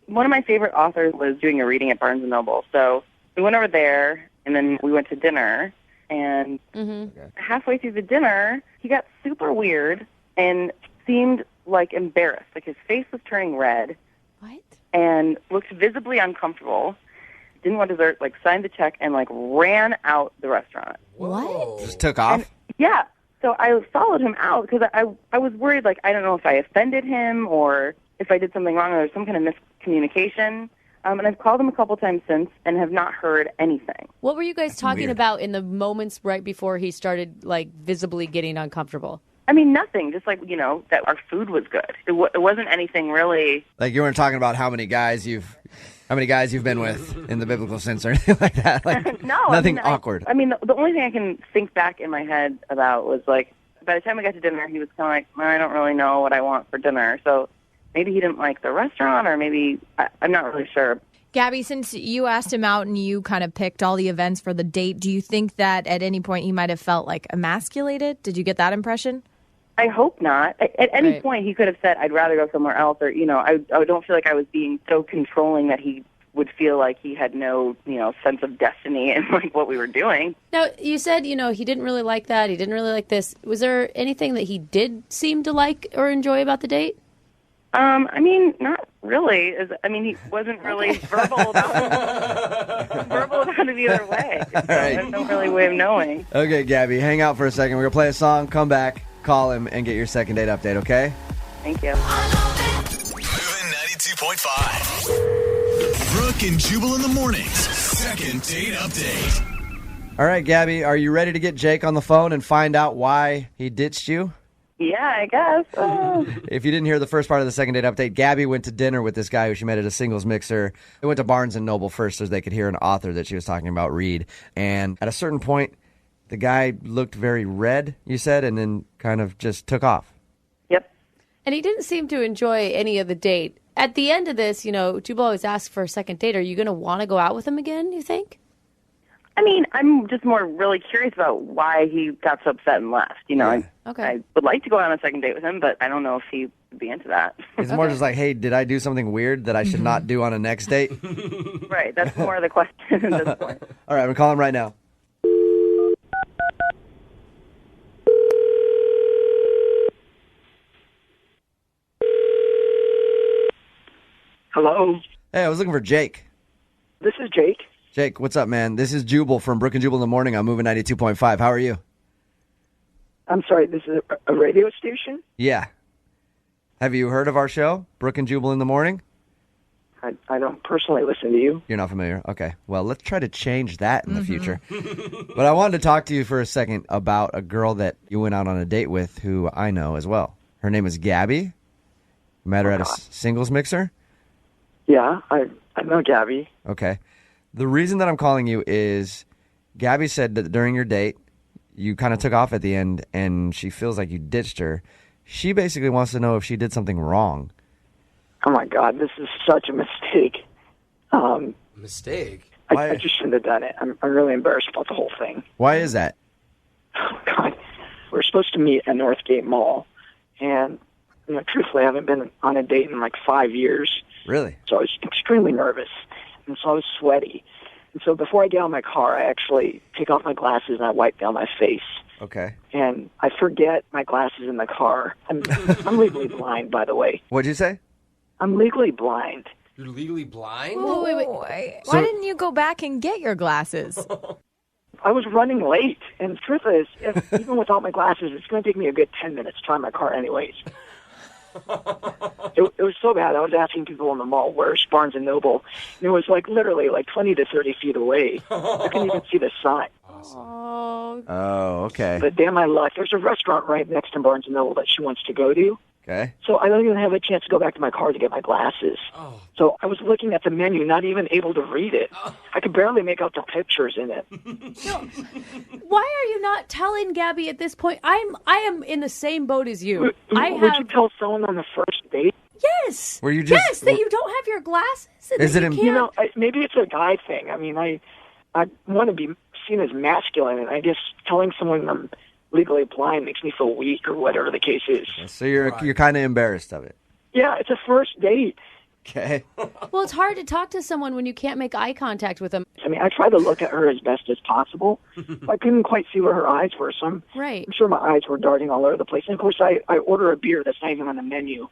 One of my favorite authors was doing a reading at Barnes & Noble, so we went over there, and then we went to dinner, and halfway through the dinner, he got super weird and seemed embarrassed. His face was turning red. What? And looked visibly uncomfortable. Didn't want dessert, signed the check, and ran out the restaurant. What? Just took off? Yeah. So I followed him out because I was worried, I don't know if I offended him or if I did something wrong or there's some kind of miscommunication. And I've called him a couple times since and have not heard anything. What were you guys talking weird. about in the moments right before he started, visibly getting uncomfortable? I mean, nothing. Just that our food was good. It wasn't anything really. You weren't talking about how many guys you've been with in the biblical sense or anything like that. No, nothing awkward. The only thing I can think back in my head about was by the time we got to dinner, he was kind of I don't really know what I want for dinner. So maybe he didn't like the restaurant, or maybe I'm not really sure. Gabby, since you asked him out and you kind of picked all the events for the date, do you think that at any point he might have felt emasculated? Did you get that impression? I hope not. At any point, he could have said, I'd rather go somewhere else, or, I don't feel like I was being so controlling that he would feel like he had no, sense of destiny in what we were doing. Now, you said, he didn't really like that. He didn't really like this. Was there anything that he did seem to like or enjoy about the date? Not really. He wasn't really verbal about it either way. So there's no really way of knowing. Okay, Gabby, hang out for a second. We're going to play a song, come back, call him, and get your second date update, okay? Thank you. Moving 92.5. Brooke and Jubal in the mornings. Second date update. All right, Gabby, are you ready to get Jake on the phone and find out why he ditched you? Yeah, I guess. If you didn't hear the first part of the second date update, Gabby went to dinner with this guy who she met at a singles mixer. They went to Barnes & Noble first so they could hear an author that she was talking about read. And at a certain point, the guy looked very red, you said, and then kind of just took off. Yep. And he didn't seem to enjoy any of the date. At the end of this, Jubal always asks for a second date. Are you going to want to go out with him again, you think? I'm just more really curious about why he got so upset and left. Okay. I would like to go on a second date with him, but I don't know if he would be into that. It's more just hey, did I do something weird that I should not do on a next date? Right, that's more of the question at this point. All right, I'm calling him right now. Hello. Hey, I was looking for Jake. This is Jake. Jake, what's up, man? This is Jubal from Brooke and Jubal in the morning. I'm moving 92.5. How are you? I'm sorry, this is a radio station? Yeah. Have you heard of our show, Brooke and Jubal in the morning? I don't personally listen to you. You're not familiar? Okay. Well, let's try to change that in the future. But I wanted to talk to you for a second about a girl that you went out on a date with who I know as well. Her name is Gabby. You met her at a singles mixer? Yeah, I know Gabby. Okay. The reason that I'm calling you is Gabby said that during your date, you kind of took off at the end and she feels like you ditched her. She basically wants to know if she did something wrong. Oh, my God, this is such a mistake. Mistake? I just shouldn't have done it. I'm really embarrassed about the whole thing. Why is that? Oh, God. We're supposed to meet at Northgate Mall. And, truthfully, I haven't been on a date in like 5 years. Really? So I was extremely nervous. And so I was sweaty. And so before I get out of my car, I actually take off my glasses and I wipe down my face. Okay. And I forget my glasses in the car. I'm legally blind, by the way. What'd you say? I'm legally blind. You're legally blind? Wait. Why didn't you go back and get your glasses? I was running late. And the truth is, even without my glasses, it's going to take me a good 10 minutes to find my car anyways. It was so bad. I was asking people in the mall, where's Barnes & Noble? And it was literally 20 to 30 feet away. I couldn't even see the sign. Oh, okay. But damn my luck, there's a restaurant right next to Barnes & Noble that she wants to go to. Okay. So I don't even have a chance to go back to my car to get my glasses. Oh. So I was looking at the menu, not even able to read it. I could barely make out the pictures in it. Why are you not telling Gabby at this point? I am in the same boat as you. Would you tell someone on the first date? Yes. Were you just yes, that you don't have your glasses. And Is that it you in- can't. Maybe it's a guy thing. I mean, I want to be seen as masculine, and I guess telling someone I'm legally blind makes me feel weak or whatever the case is. So you're kind of embarrassed of it. Yeah, it's a first date. Okay. Well, it's hard to talk to someone when you can't make eye contact with them. I mean, I try to look at her as best as possible. I couldn't quite see where her eyes were, so I'm sure my eyes were darting all over the place. And, of course, I order a beer that's not even on the menu.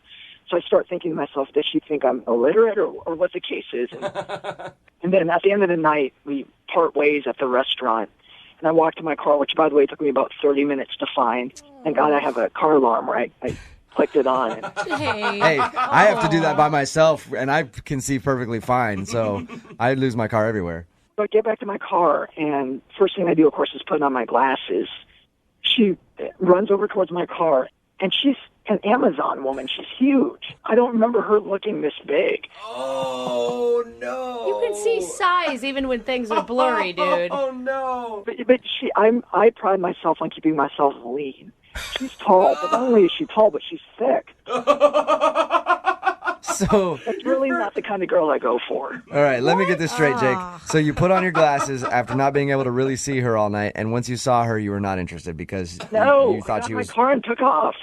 So I start thinking to myself, does she think I'm illiterate or what the case is? And then at the end of the night, we part ways at the restaurant. And I walked to my car, which, by the way, took me about 30 minutes to find. Thank God I have a car alarm, right? I clicked it on. Hey, I have to do that by myself, and I can see perfectly fine, so I lose my car everywhere. So I get back to my car, and first thing I do, of course, is put on my glasses. She runs over towards my car, and she's an Amazon woman. She's huge. I don't remember her looking this big. Oh, no. You can see size even when things are blurry, dude. Oh, no. But I pride myself on keeping myself lean. She's tall, but not only is she tall, but she's thick. So that's really not the kind of girl I go for. All right, let me get this straight, Jake. So you put on your glasses after not being able to really see her all night, and once you saw her, you were not interested because you thought I got she was. my car and took off.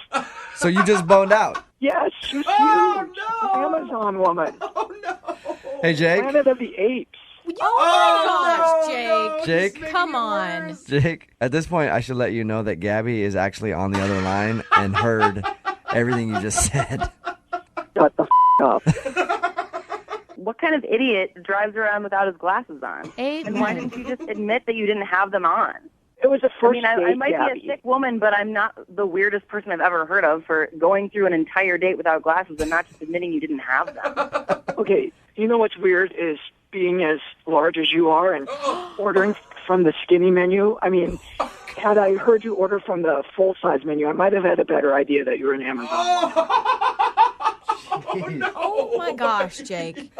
So you just boned out. Yes, she was huge. No. Amazon woman. Oh, no. Hey, Jake. Planet of the Apes. Oh my gosh, Jake. Jake. Come on. Jake, at this point, I should let you know that Gabby is actually on the other line and heard everything you just said. Shut the up. What kind of idiot drives around without his glasses on? And why didn't you just admit that you didn't have them on? It was a first date, I might Gabby. be a sick woman, but I'm not the weirdest person I've ever heard of for going through an entire date without glasses and not just admitting you didn't have them. Okay, you know what's weird is being as large as you are and ordering from the skinny menu. I mean, had I heard you order from the full-size menu, I might have had a better idea that you were an Amazon. Oh my gosh, Jake.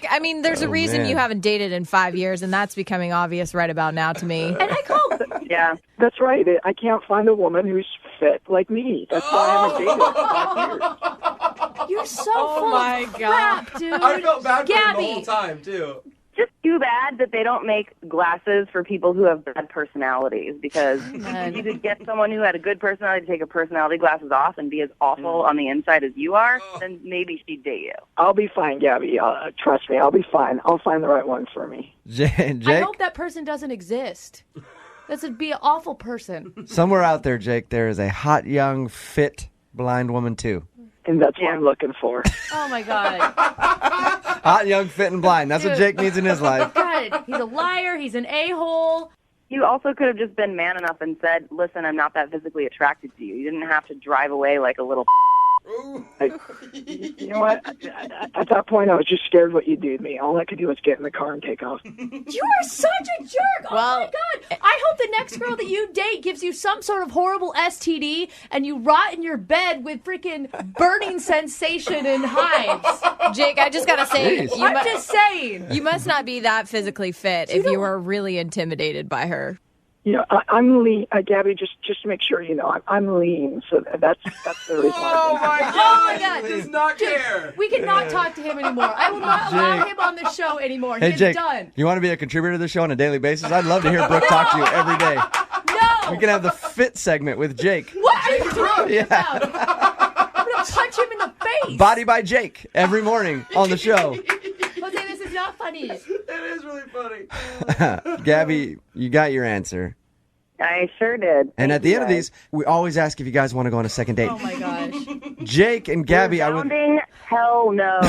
I mean, there's a reason you haven't dated in 5 years, and that's becoming obvious right about now to me. And I called. Yeah. That's right. I can't find a woman who's fit like me. That's why I haven't dated in 5 years. You're so full of crap, dude. I felt bad for him Gabby. the whole time, too. Just too bad that they don't make glasses for people who have bad personalities, because if you could get someone who had a good personality to take her personality glasses off and be as awful on the inside as you are, then maybe she'd date you. I'll be fine, Gabby. Trust me, I'll be fine. I'll find the right one for me. Jake, I hope that person doesn't exist. This would be an awful person. somewhere out there, Jake, there is a hot, young, fit, blind woman, too. And that's what I'm looking for. Oh, my God. Hot, young, fit, and blind. That's what Jake needs in his life. God, he's a liar. He's an a-hole. You also could have just been man enough and said, listen, I'm not that physically attracted to you. You didn't have to drive away like a little You know what? At that point, I was just scared what you'd do to me. All I could do was get in the car and take off. You are such a jerk. Oh, my God. I hope the next girl that you date gives you some sort of horrible STD and you rot in your bed with freaking burning sensation and hives. Jake, I just got to say, I'm just saying. You must not be that physically fit if you were really intimidated by her. You know, I'm lean. Gabby, just to make sure you know, I'm lean. So that's the reason. Oh my God! He does not care. We cannot talk to him anymore. I will not allow him on the show anymore. Hey, He's Jake, done. you want to be a contributor to the show on a daily basis? I'd love to hear Brooke talk to you every day. No! We can have the fit segment with Jake. What are you talking Yeah. about? I'm going to punch him in the face. Body by Jake every morning on the show. Jose, this is not funny. It is really funny. Gabby, you got your answer. I sure did. And at the end of these, we always ask if you guys want to go on a second date. Oh my gosh. Jake and Gabby, Resounding hell no.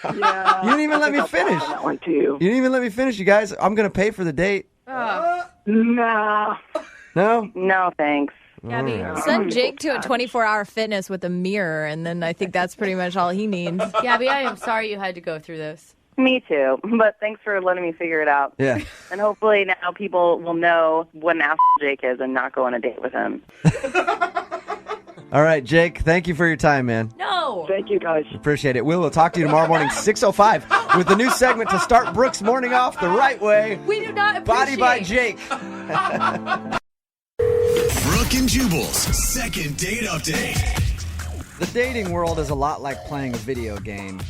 Yeah, you didn't even let me finish. That one too. You didn't even let me finish, you guys. I'm going to pay for the date. Nah. No? No, thanks. Gabby, send Jake to a 24-hour fitness with a mirror, and then I think that's pretty much all he needs. Gabby, I am sorry you had to go through this. Me too. But thanks for letting me figure it out. Yeah. And hopefully now people will know what an asshole Jake is and not go on a date with him. All right, Jake, thank you for your time, man. No. Thank you, guys. Appreciate it. We'll talk to you tomorrow morning, 6:05, with the new segment to start Brooke's morning off the right way. We do not appreciate. Body by Jake. Brooke and Jubal's second date update. The dating world is a lot like playing a video game.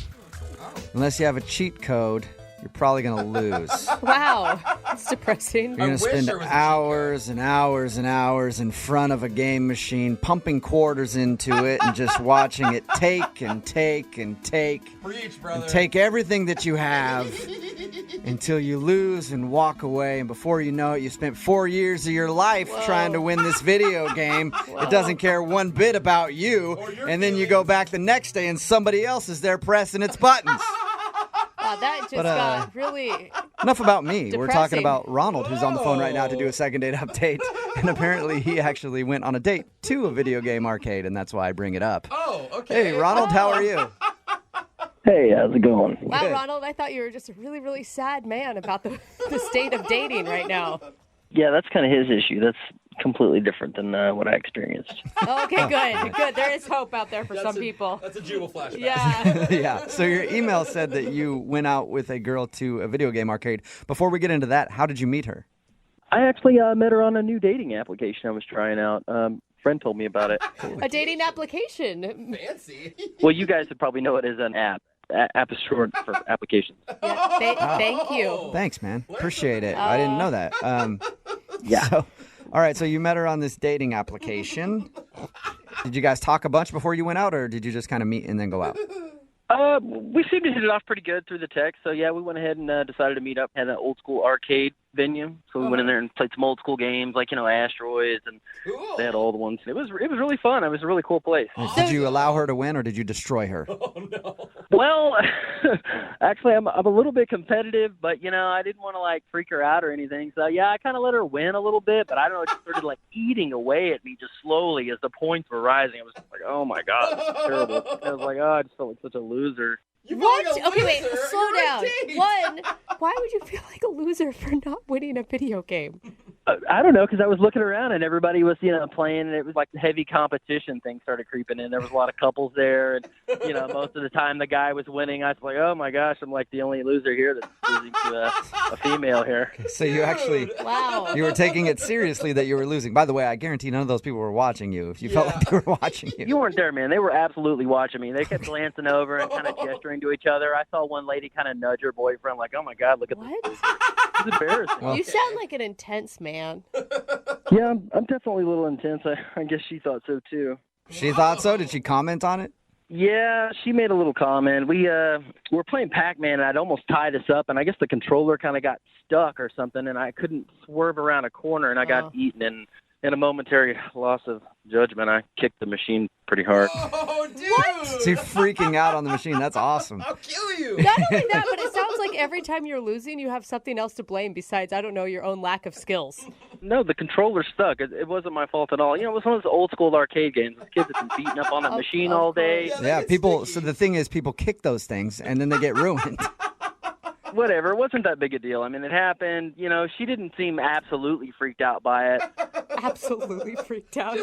Unless you have a cheat code, you're probably going to lose. Wow. That's depressing. You're going to spend hours and hours and hours in front of a game machine, pumping quarters into it and just watching it take and take and take. Preach, brother. And take everything that you have until you lose and walk away. And before you know it, you spent 4 years of your life trying to win this video game. It doesn't care one bit about you. And then you go back the next day and somebody else is there pressing its buttons. Wow, that just got really Enough about me. depressing. We're talking about Ronald, who's on the phone right now to do a second date update. And apparently he actually went on a date to a video game arcade, and that's why I bring it up. Oh, okay. Hey, Ronald, how are you? Hey, how's it going? Wow, Ronald, I thought you were just a really, really sad man about the state of dating right now. Yeah, that's kind of his issue. That's completely different than what I experienced. Okay, good. Good. There is hope out there for some people. That's a Jubal flashback. Yeah. Yeah. So your email said that you went out with a girl to a video game arcade. Before we get into that, how did you meet her? I actually met her on a new dating application I was trying out. Friend told me about it. A dating application. Fancy. Well, you guys would probably know it as an app. App is short for applications. Yeah, thank you. Thanks, man. Appreciate it. I didn't know that. Yeah. So, all right, so you met her on this dating application. Did you guys talk a bunch before you went out, or did you just kind of meet and then go out? We seemed to hit it off pretty good through the text. So, yeah, we went ahead and decided to meet up at an old school arcade venue. So we went in there and played some old school games like, Asteroids, and they had all the ones. It was really fun. It was a really cool place. Did you allow her to win, or did you destroy her? Oh, no. Well, actually, I'm a little bit competitive, but, I didn't want to, freak her out or anything. So, yeah, I kind of let her win a little bit, but I don't know, it just started, eating away at me just slowly as the points were rising. I was like, oh, my God, this is terrible. I was like, I just felt like such a loser. What? Okay, wait, slow down. One, why would you feel like a loser for not winning a video game? I don't know, because I was looking around and everybody was, playing, and it was like the heavy competition thing started creeping in. There was a lot of couples there, and, most of the time the guy was winning. I was like, oh my gosh, I'm like the only loser here that's losing to a female here. So you actually, you were taking it seriously that you were losing. By the way, I guarantee none of those people were watching you if you felt like they were watching you. You weren't there, man. They were absolutely watching me. They kept glancing over and kind of gesturing to each other. I saw one lady kind of nudge her boyfriend, like, oh my God, look at this. It's embarrassing. You sound like an intense man. Yeah, I'm definitely a little intense. I guess she thought so, too. She thought so? Did she comment on it? Yeah, she made a little comment. We were playing Pac-Man, and I'd almost tied us up, and I guess the controller kind of got stuck or something, and I couldn't swerve around a corner, and I got eaten in a momentary loss of judgment, I kicked the machine pretty hard. Oh, dude! So you're freaking out on the machine. That's awesome. I'll kill you. Not only that, but it sounds like every time you're losing, you have something else to blame besides, I don't know, your own lack of skills. No, the controller stuck. It wasn't my fault at all. You know, it was one of those old school arcade games. The kids have been beating up on the machine all day. Yeah, people. So the thing is, people kick those things and then they get ruined. Whatever, it wasn't that big a deal. I mean, it happened. You know, she didn't seem absolutely freaked out by it. Absolutely freaked out.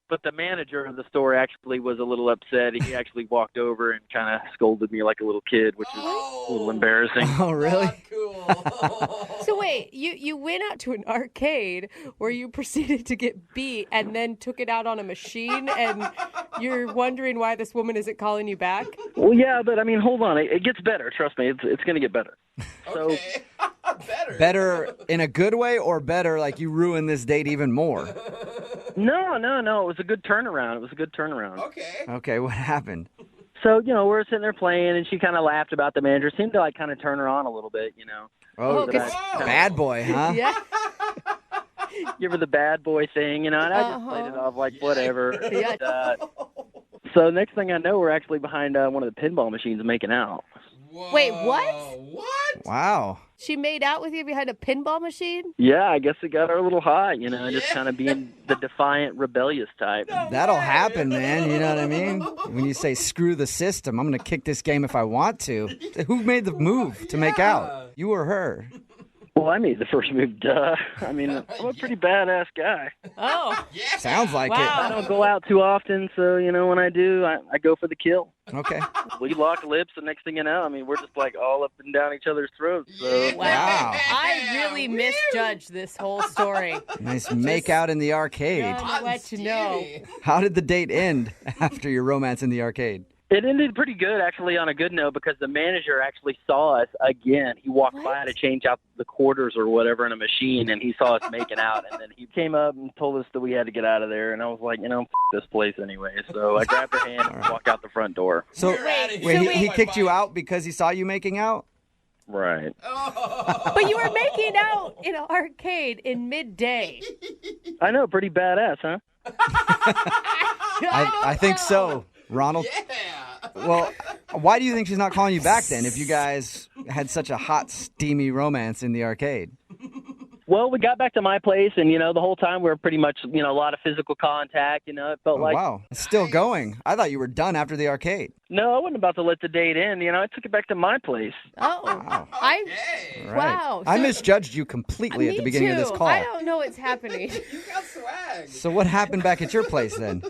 But the manager of the store actually was a little upset. He actually walked over and kind of scolded me like a little kid, which is a little embarrassing. Oh, really? So wait, you went out to an arcade where you proceeded to get beat and then took it out on a machine, and you're wondering why this woman isn't calling you back? Well, yeah, but I mean, hold on. It gets better. Trust me. It's going to get better. So, Better in a good way or better like you ruin this date even more? No. It was a good turnaround. Okay, what happened? So, you know, we're sitting there playing, and she kind of laughed about the manager. Seemed to, like, kind of turn her on a little bit, you know. Oh, bad boy, huh? Yeah. Give her the bad boy thing, you know, and I just played it off like whatever. Yeah. And, so next thing I know, we're actually behind one of the pinball machines making out. Wait, what? Wow. She made out with you behind a pinball machine? Yeah, I guess it got her a little hot, you know, just kind of being the defiant, rebellious type. That'll happen, man. You know what I mean? When you say screw the system, I'm going to kick this game if I want to. Who made the move to make out? You or her? Well, I made the first move, duh. I mean, I'm a pretty badass guy. Oh. Sounds like it. I don't go out too often, so, you know, when I do, I go for the kill. Okay. We lock lips, and next thing you know, I mean, we're just like all up and down each other's throats. So. Wow. I really misjudged this whole story. Nice make out in the arcade. I'll let you know. How did the date end after your romance in the arcade? It ended pretty good, actually, on a good note, because the manager actually saw us again. He walked by to change out the quarters or whatever in a machine, and he saw us making out. And then he came up and told us that we had to get out of there. And I was like, you know, f*** this place anyway. So I grabbed her hand and walked out the front door. So he kicked you out because he saw you making out? Right. But you were making out in an arcade in midday. I know, pretty badass, huh? I think so, Ronald. Well, why do you think she's not calling you back then if you guys had such a hot, steamy romance in the arcade? Well, we got back to my place, and, you know, the whole time we were pretty much, you know, a lot of physical contact, you know. It felt like... Wow. It's still going. I thought you were done after the arcade. No, I wasn't about to let the date end. You know, I took it back to my place. Oh. Wow. Wow. Right. I misjudged you completely at the beginning of this call. I don't know what's happening. You got swag. So what happened back at your place then?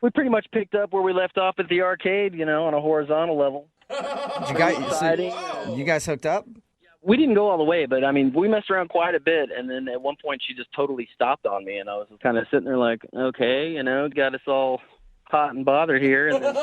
We pretty much picked up where we left off at the arcade, you know, on a horizontal level. You guys hooked up? We didn't go all the way, but, I mean, we messed around quite a bit, and then at one point she just totally stopped on me, and I was kind of sitting there like, okay, you know, got us all hot and bothered here, and then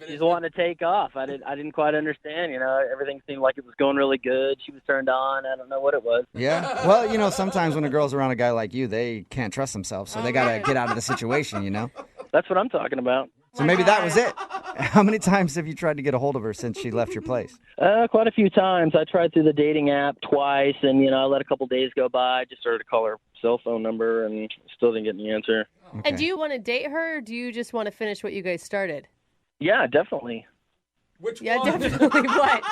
she's wanting to take off. I didn't quite understand, you know, everything seemed like it was going really good. She was turned on. I don't know what it was. Yeah. Well, you know, sometimes when a girl's around a guy like you, they can't trust themselves, so they got to get out of the situation, you know? That's what I'm talking about. So maybe that was it. How many times have you tried to get a hold of her since she left your place? Quite a few times. I tried through the dating app twice, and, you know, I let a couple days go by. Just started to call her cell phone number and still didn't get any answer. Okay. And do you want to date her, or do you just want to finish what you guys started? Yeah, definitely. Which one? Definitely what?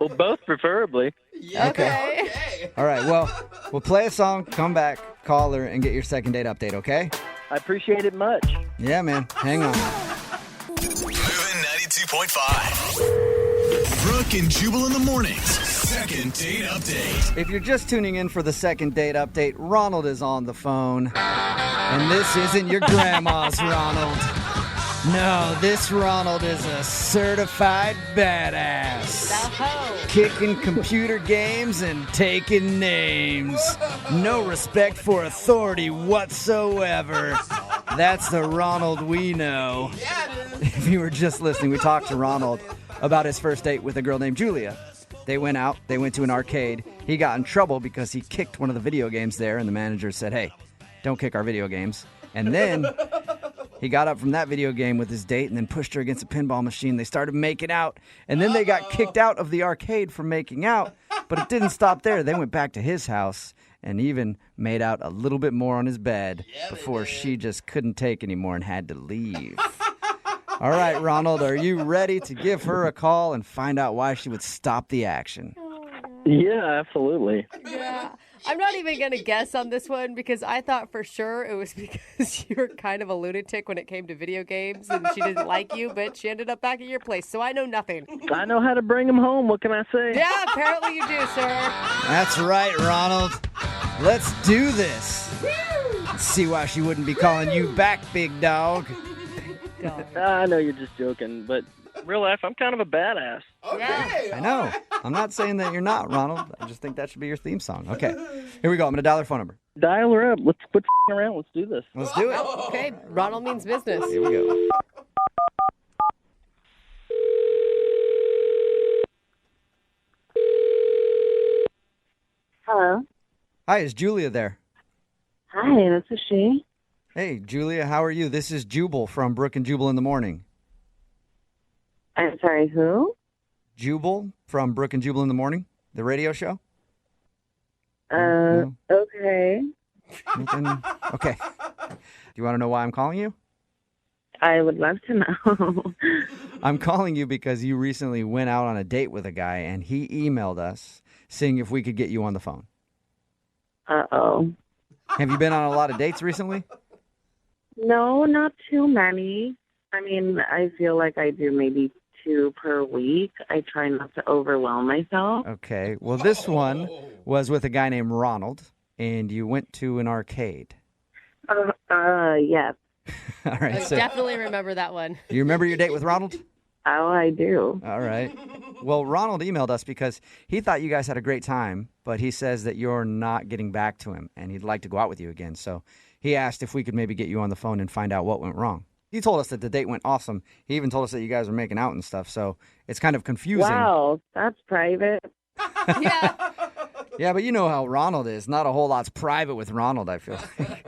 Well, both preferably. Yeah, okay. All right, well, we'll play a song, come back, call her, and get your second date update, okay? I appreciate it much. Yeah, man. Hang on. Moving 92.5. Brooke and Jubal in the mornings. Second date update. If you're just tuning in for the second date update, Ronald is on the phone. And this isn't your grandma's Ronald. No, this Ronald is a certified badass. Kicking computer games and taking names. No respect for authority whatsoever. That's the Ronald we know. If you were just listening, we talked to Ronald about his first date with a girl named Julia. They went out, they went to an arcade. He got in trouble because he kicked one of the video games there, and the manager said, hey, don't kick our video games. And then he got up from that video game with his date and then pushed her against a pinball machine. They started making out, and then they got kicked out of the arcade for making out, but it didn't stop there. They went back to his house, and even made out a little bit more on his bed before she just couldn't take anymore and had to leave. All right, Ronald, are you ready to give her a call and find out why she would stop the action? Yeah, absolutely. Yeah. I'm not even going to guess on this one because I thought for sure it was because you were kind of a lunatic when it came to video games and she didn't like you, but she ended up back at your place. So I know nothing. I know how to bring him home. What can I say? Yeah, apparently you do, sir. That's right, Ronald. Let's do this. Let's see why she wouldn't be calling you back, big dog. I know you're just joking, but real life, I'm kind of a badass. Okay. I know. I'm not saying that you're not, Ronald. I just think that should be your theme song. Okay. Here we go. I'm going to dial her phone number. Dial her up. Let's quit around. Let's do this. Let's do it. Okay, Ronald means business. Here we go. Hello. Hi, is Julia there? Hi, this is she. Hey, Julia, how are you? This is Jubal from Brooke and Jubal in the Morning. I'm sorry, who? Jubal from Brooke and Jubal in the Morning, the radio show? Okay. Nothing? Okay. Do you want to know why I'm calling you? I would love to know. I'm calling you because you recently went out on a date with a guy, and he emailed us seeing if we could get you on the phone. Uh-oh. Have you been on a lot of dates recently? No, not too many. I mean, I feel like I do maybe 2 per week. I try not to overwhelm myself. Okay. Well, this one was with a guy named Ronald, and you went to an arcade. Yes. All right. I So definitely remember that one. you remember your date with Ronald? Oh, I do. All right. Well, Ronald emailed us because he thought you guys had a great time, but he says that you're not getting back to him, and he'd like to go out with you again. So he asked if we could maybe get you on the phone and find out what went wrong. He told us that the date went awesome. He even told us that you guys were making out and stuff, so it's kind of confusing. Wow, that's private. Yeah. Yeah, but you know how Ronald is. Not a whole lot's private with Ronald, I feel like.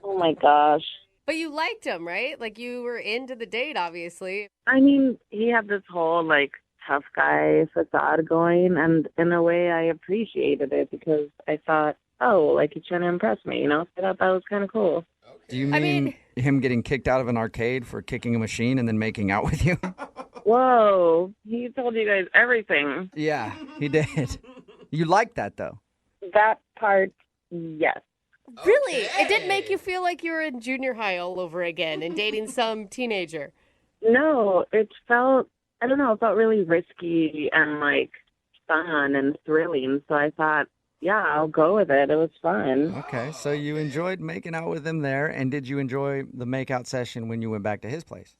Oh, my gosh. But you liked him, right? Like you were into the date, obviously. I mean, he had this whole, like, tough guy facade going, and in a way I appreciated it because I thought, oh, like, he's trying to impress me, you know? I thought that was kind of cool. Do you mean him getting kicked out of an arcade for kicking a machine and then making out with you? Whoa, he told you guys everything. Yeah, he did. You liked that, though. That part, yes. Really? It didn't make you feel like you were in junior high all over again and dating some teenager? No, it felt, I don't know, it felt really risky and, like, fun and thrilling. So I thought, yeah, I'll go with it. It was fun. Okay, so you enjoyed making out with him there, and did you enjoy the makeout session when you went back to his place?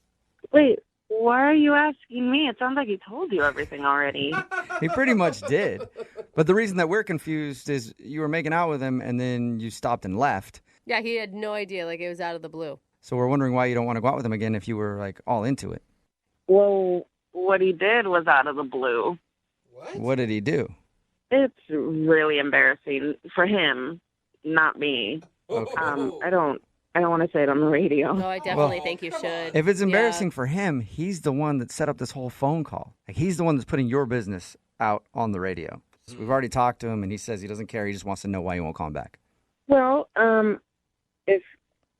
Wait, why are you asking me? It sounds like he told you everything already. He pretty much did. But the reason that we're confused is you were making out with him, and then you stopped and left. Yeah, he had no idea. Like, it was out of the blue. So we're wondering why you don't want to go out with him again if you were, like, all into it. Well, what he did was out of the blue. What did he do? It's really embarrassing for him, not me. Okay. I don't want to say it on the radio. No, I definitely think you should. If it's embarrassing for him, he's the one that set up this whole phone call. Like, he's the one that's putting your business out on the radio. So we've already talked to him, and he says he doesn't care. He just wants to know why you won't call him back. Well, if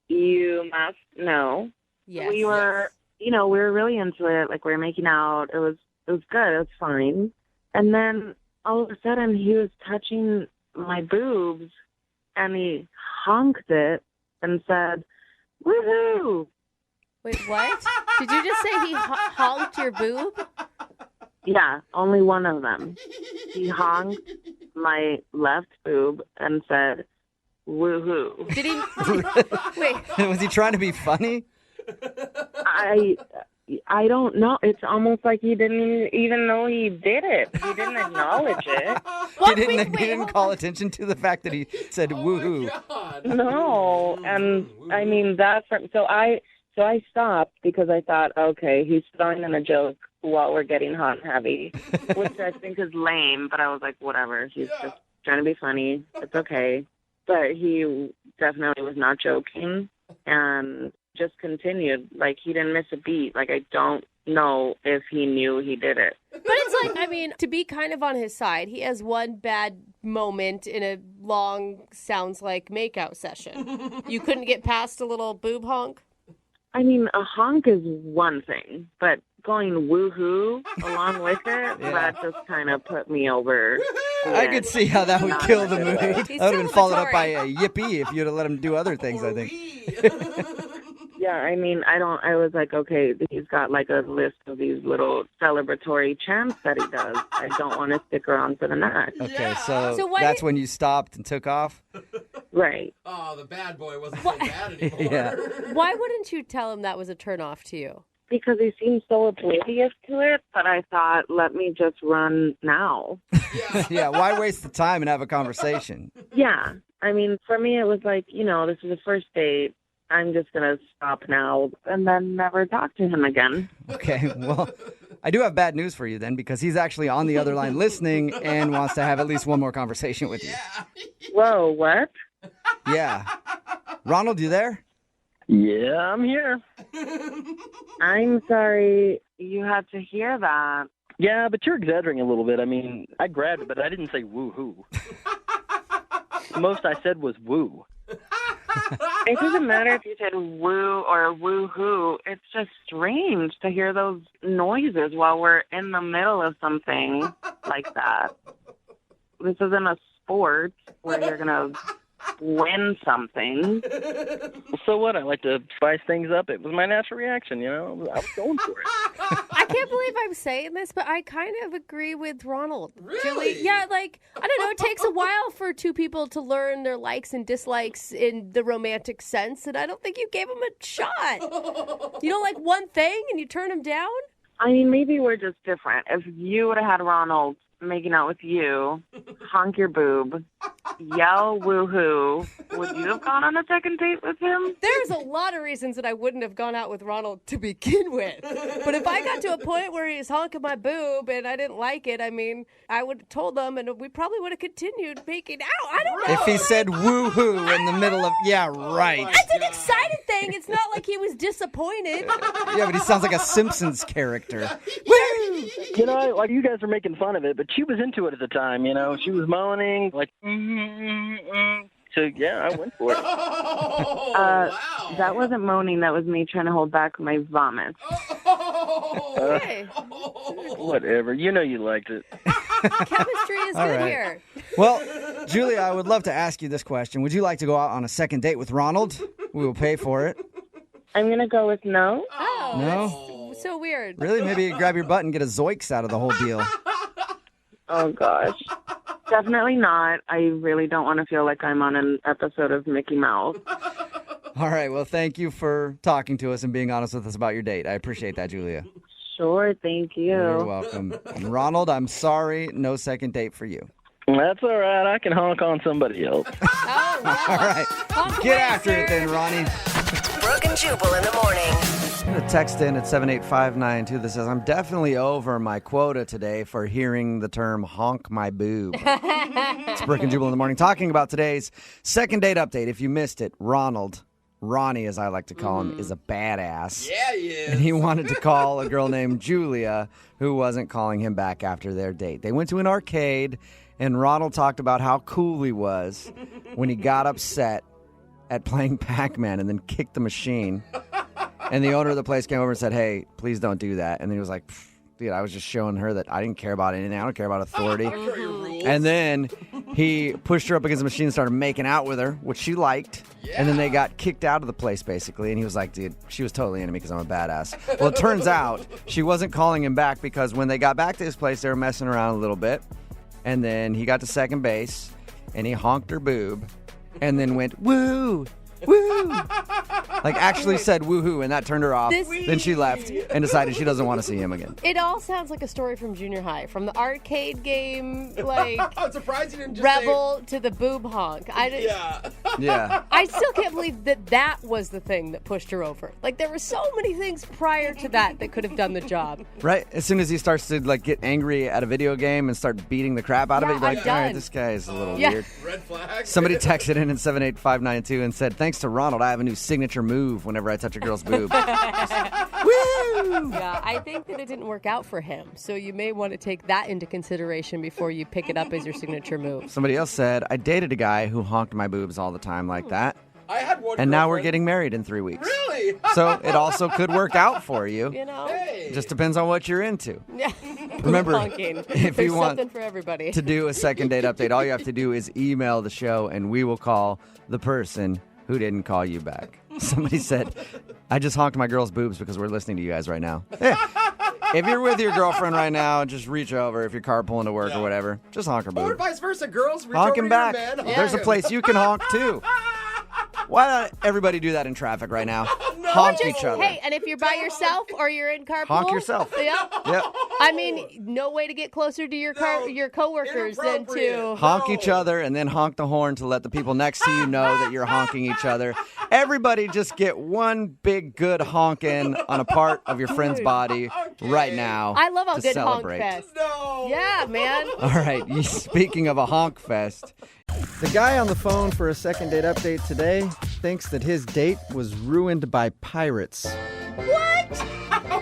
you must know, yes. we were, we were really into it. Like, we were making out. It was good. It was fine. And then all of a sudden, he was touching my boobs, and he honked it and said, "Woohoo!" Wait, what? Did you just say he honked your boob? Yeah, only one of them. He honked my left boob and said, "Woohoo!" Did he? Wait. Was he trying to be funny? I don't know. It's almost like he didn't even know he did it. He didn't acknowledge it. He didn't call attention to the fact that he said woohoo. No, and I mean so I stopped because I thought, okay, he's throwing in a joke while we're getting hot and heavy, which I think is lame. But I was like, whatever. He's just trying to be funny. It's okay. But he definitely was not joking, and just continued. Like, he didn't miss a beat. Like, I don't know if he knew he did it. But it's like, I mean, to be kind of on his side, he has one bad moment in a long, sounds like, makeout session. You couldn't get past a little boob honk? I mean, a honk is one thing, but going woohoo along with it, that just kind of put me over. I could see how that would kill the mood. That would have been followed up by a yippee if you'd have let him do other things, I think. Yeah, I mean, I was like, okay, he's got like a list of these little celebratory chants that he does. I don't want to stick around for the night. Okay, so that's when you stopped and took off? Right. Oh, the bad boy wasn't so bad anymore. Yeah. Why wouldn't you tell him that was a turnoff to you? Because he seemed so oblivious to it, but I thought, let me just run now. Yeah, why waste the time and have a conversation? Yeah. I mean, for me, it was like, this is the first date. I'm just going to stop now and then never talk to him again. Okay, well, I do have bad news for you then, because he's actually on the other line listening and wants to have at least one more conversation with you. Whoa, what? Yeah. Ronald, you there? Yeah, I'm here. I'm sorry you had to hear that. Yeah, but you're exaggerating a little bit. I mean, I grabbed it, but I didn't say woo-hoo. The most I said was woo. It doesn't matter if you said woo or woo-hoo. It's just strange to hear those noises while we're in the middle of something like that. This isn't a sport where you're going to win something. So what? I like to spice things up. It was my natural reaction, I was going for it. I can't believe I'm saying this, but I kind of agree with Ronald. Really? Julie, yeah, like, I don't know, it takes a while for two people to learn their likes and dislikes in the romantic sense, and I don't think you gave him a shot. You don't like one thing and you turn him down? I mean, maybe we're just different. If you would have had Ronald making out with you, honk your boob, yell woohoo, would you have gone on a second date with him? There's a lot of reasons that I wouldn't have gone out with Ronald to begin with. But if I got to a point where he's honking my boob and I didn't like it, I mean, I would have told him and we probably would have continued making out. I don't know. If he said woohoo in the middle of, yeah, right. That's an excited thing. It's not like he was disappointed. Yeah, but he sounds like a Simpsons character. Woo! Like you guys were making fun of it, but she was into it at the time, She was moaning, like, So, yeah, I went for it. Wow. That wasn't moaning. That was me trying to hold back my vomit. Okay. Whatever. You liked it. Chemistry is All good right. here. Well, Julia, I would love to ask you this question. Would you like to go out on a second date with Ronald? We will pay for it. I'm going to go with no. Oh, No? that's so weird. Really? Maybe you grab your butt and get a Zoiks out of the whole deal. Oh, gosh. Definitely not. I really don't want to feel like I'm on an episode of Mickey Mouse. All right. Well, thank you for talking to us and being honest with us about your date. I appreciate that, Julia. Sure. Thank you. You're welcome. And Ronald, I'm sorry. No second date for you. That's all right. I can honk on somebody else. Oh, wow. All right. Get after it then, Ronnie. Brooke and Jubal in the morning. I'm going to text in at 78592 that says, I'm definitely over my quota today for hearing the term honk my boob. It's Brooke and Jubal in the morning talking about today's second date update. If you missed it, Ronnie as I like to call him, is a badass. Yeah, he is. And he wanted to call a girl named Julia who wasn't calling him back after their date. They went to an arcade and Ronald talked about how cool he was when he got upset at playing Pac-Man and then kicked the machine. And the owner of the place came over and said, hey, please don't do that. And he was like, dude, I was just showing her that I didn't care about anything. I don't care about authority. And then he pushed her up against the machine and started making out with her, which she liked. Yeah. And then they got kicked out of the place, basically. And he was like, dude, she was totally into me because I'm a badass. Well, it turns out she wasn't calling him back because when they got back to his place, they were messing around a little bit. And then he got to second base, and he honked her boob, and then went, woo, woo. Like, actually said woohoo, and that turned her off. Then she left and decided she doesn't want to see him again. It all sounds like a story from junior high. From the arcade game, like, I'm surprised you didn't just Rebel to the boob honk. Yeah. I still can't believe that was the thing that pushed her over. Like, there were so many things prior to that could have done the job. Right? As soon as he starts to, like, get angry at a video game and start beating the crap out of it, you're like, all right, this guy is a little weird. Red flag. Somebody texted in 78592 and said, thanks to Ronald, I have a new signature move whenever I touch a girl's boob. Woo! Yeah, I think that it didn't work out for him. So you may want to take that into consideration before you pick it up as your signature move. Somebody else said, I dated a guy who honked my boobs all the time like that. I had one. And now we're getting married in 3 weeks. Really? So it also could work out for you. You know? Just depends on what you're into. Yeah. Remember, Honking. if There's you want something for everybody. to do a second date update, all you have to do is email the show, and we will call the person who didn't call you back. Somebody said, I just honked my girl's boobs because we're listening to you guys right now. Yeah. If you're with your girlfriend right now, just reach over. If you're carpooling to work or whatever, just honk her boob. Or vice versa, girls. Reach Honk over him to back. your man, There's a place you can honk too. Why not everybody do that in traffic right now? Honk each other. Hey, and if you're by yourself or you're in carpool, Honk yourself. Yeah. Yep. I mean, no way to get closer to your coworkers than to Honk each other and then honk the horn to let the people next to you know that you're honking each other. Everybody just get one big good honking on a part of your friend's body right now. I love a to good celebrate. honk fest. No. Yeah, man. All right, speaking of a honk fest, the guy on the phone for a second date update today thinks that his date was ruined by pirates. What?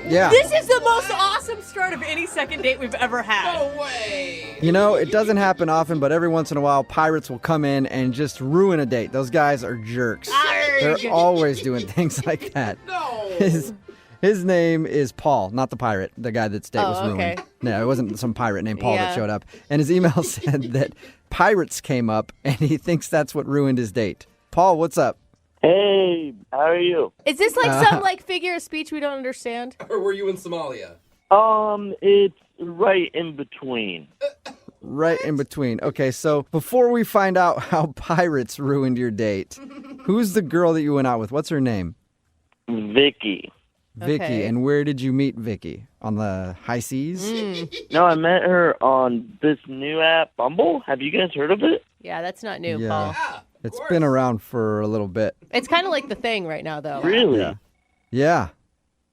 Yeah. This is the most awesome start of any second date we've ever had. No way. You know, it doesn't happen often, but every once in a while, pirates will come in and just ruin a date. Those guys are jerks. They're always doing things like that. No. His name is Paul, not the pirate, the guy that's date was ruined. Okay. No, it wasn't some pirate named Paul that Yeah. showed up. And his email said that pirates came up, and he thinks that's what ruined his date. Paul, what's up? Hey, how are you? Is this like some like figure of speech we don't understand? Or were you in Somalia? It's right in between. Right in between. Okay, so before we find out how pirates ruined your date, who's the girl that you went out with? What's her name? Vicky. Vicky. Okay. And where did you meet Vicky? On the high seas? No, I met her on this new app, Bumble. Have you guys heard of it? Yeah, that's not new, Yeah. Paul. It's been around for a little bit. It's kind of like the thing right now, though. Really? Yeah. Yeah.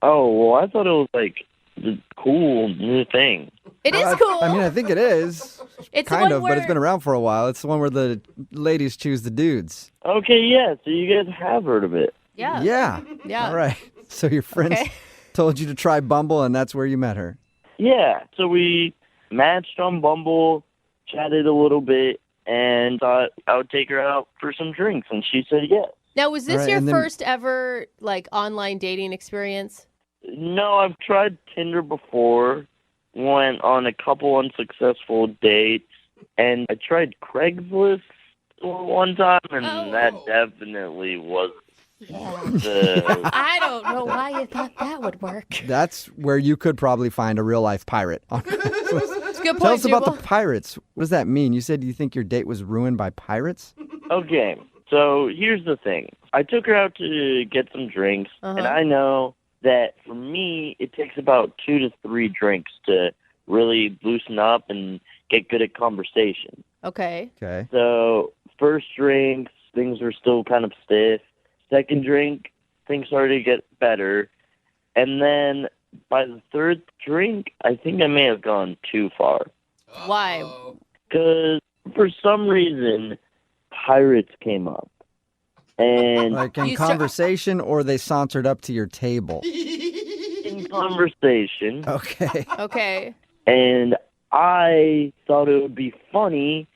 Oh, well, I thought it was like the cool new thing. It is cool. I mean, I think it is. It's the kind one of, but it's where- been around for a while. It's the one where the ladies choose the dudes. Okay, yeah, so you guys have heard of it. Yeah. Yeah. Yeah. All right. So your friends Okay. told you to try Bumble, and that's where you met her. Yeah, so we matched on Bumble, chatted a little bit, and thought I would take her out for some drinks, and she said yes. Now, was this All right, your and then- first ever like online dating experience? No, I've tried Tinder before, went on a couple unsuccessful dates, and I tried Craigslist one time, and that definitely was the... I don't know why you thought that would work. That's where you could probably find a real life pirate. It's a good point, Tell us about Jubal. the pirates. What does that mean? You said you think your date was ruined by pirates? Okay, so here's the thing. I took her out to get some drinks, and I know that for me, it takes about 2 to 3 drinks to really loosen up and get good at conversation. Okay. Okay. So first drinks, things were still kind of stiff. Second drink, things started to get better. And then by the third drink, I think I may have gone too far. Why? Because for some reason, pirates came up. And Like in conversation, or they sauntered up to your table? in conversation. Okay. Okay. And I thought it would be funny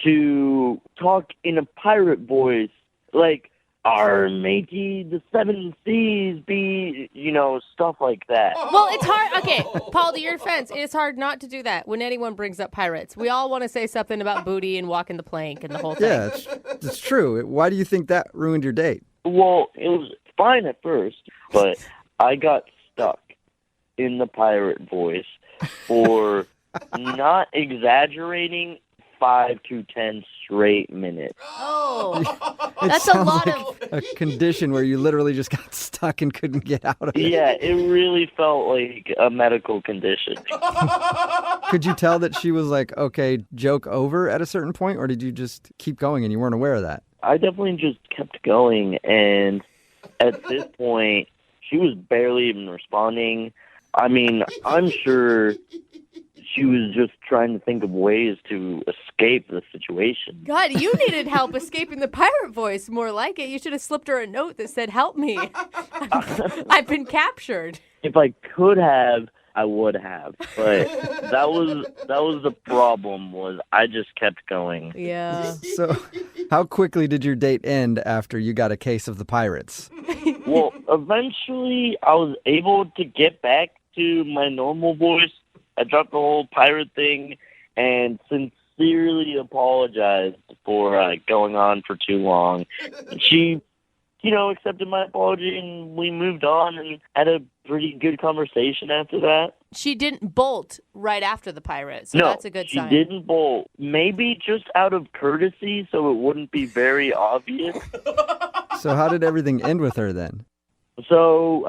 to talk in a pirate voice, like, "Our matey, the 7 seas be," stuff like that. Well, it's hard. Okay, Paul, to your defense, it's hard not to do that when anyone brings up pirates. We all want to say something about booty and walking the plank and the whole thing. Yeah, it's true. Why do you think that ruined your date? Well, it was fine at first, but I got stuck in the pirate voice for, not exaggerating, 5 to 10 straight minutes. Oh, It that's a sounds lot like of. a condition where you literally just got stuck and couldn't get out of it. Yeah, it really felt like a medical condition. Could you tell that she was like, okay, joke over at a certain point, or did you just keep going and you weren't aware of that? I definitely just kept going, and at this point, she was barely even responding. I mean, I'm sure she was just trying to think of ways to escape the situation. God, you needed help escaping the pirate voice. More like it. You should have slipped her a note that said, "Help me. I've been captured." if I could have, I would have. But that was the problem, was I just kept going. Yeah. So how quickly did your date end after you got a case of the pirates? Well, eventually I was able to get back to my normal voice. I dropped the whole pirate thing and sincerely apologized for going on for too long. She, accepted my apology, and we moved on and had a pretty good conversation after that. She didn't bolt right after the pirate, so No, that's a good sign. she didn't bolt. Maybe just out of courtesy, so it wouldn't be very obvious. So how did everything end with her then? So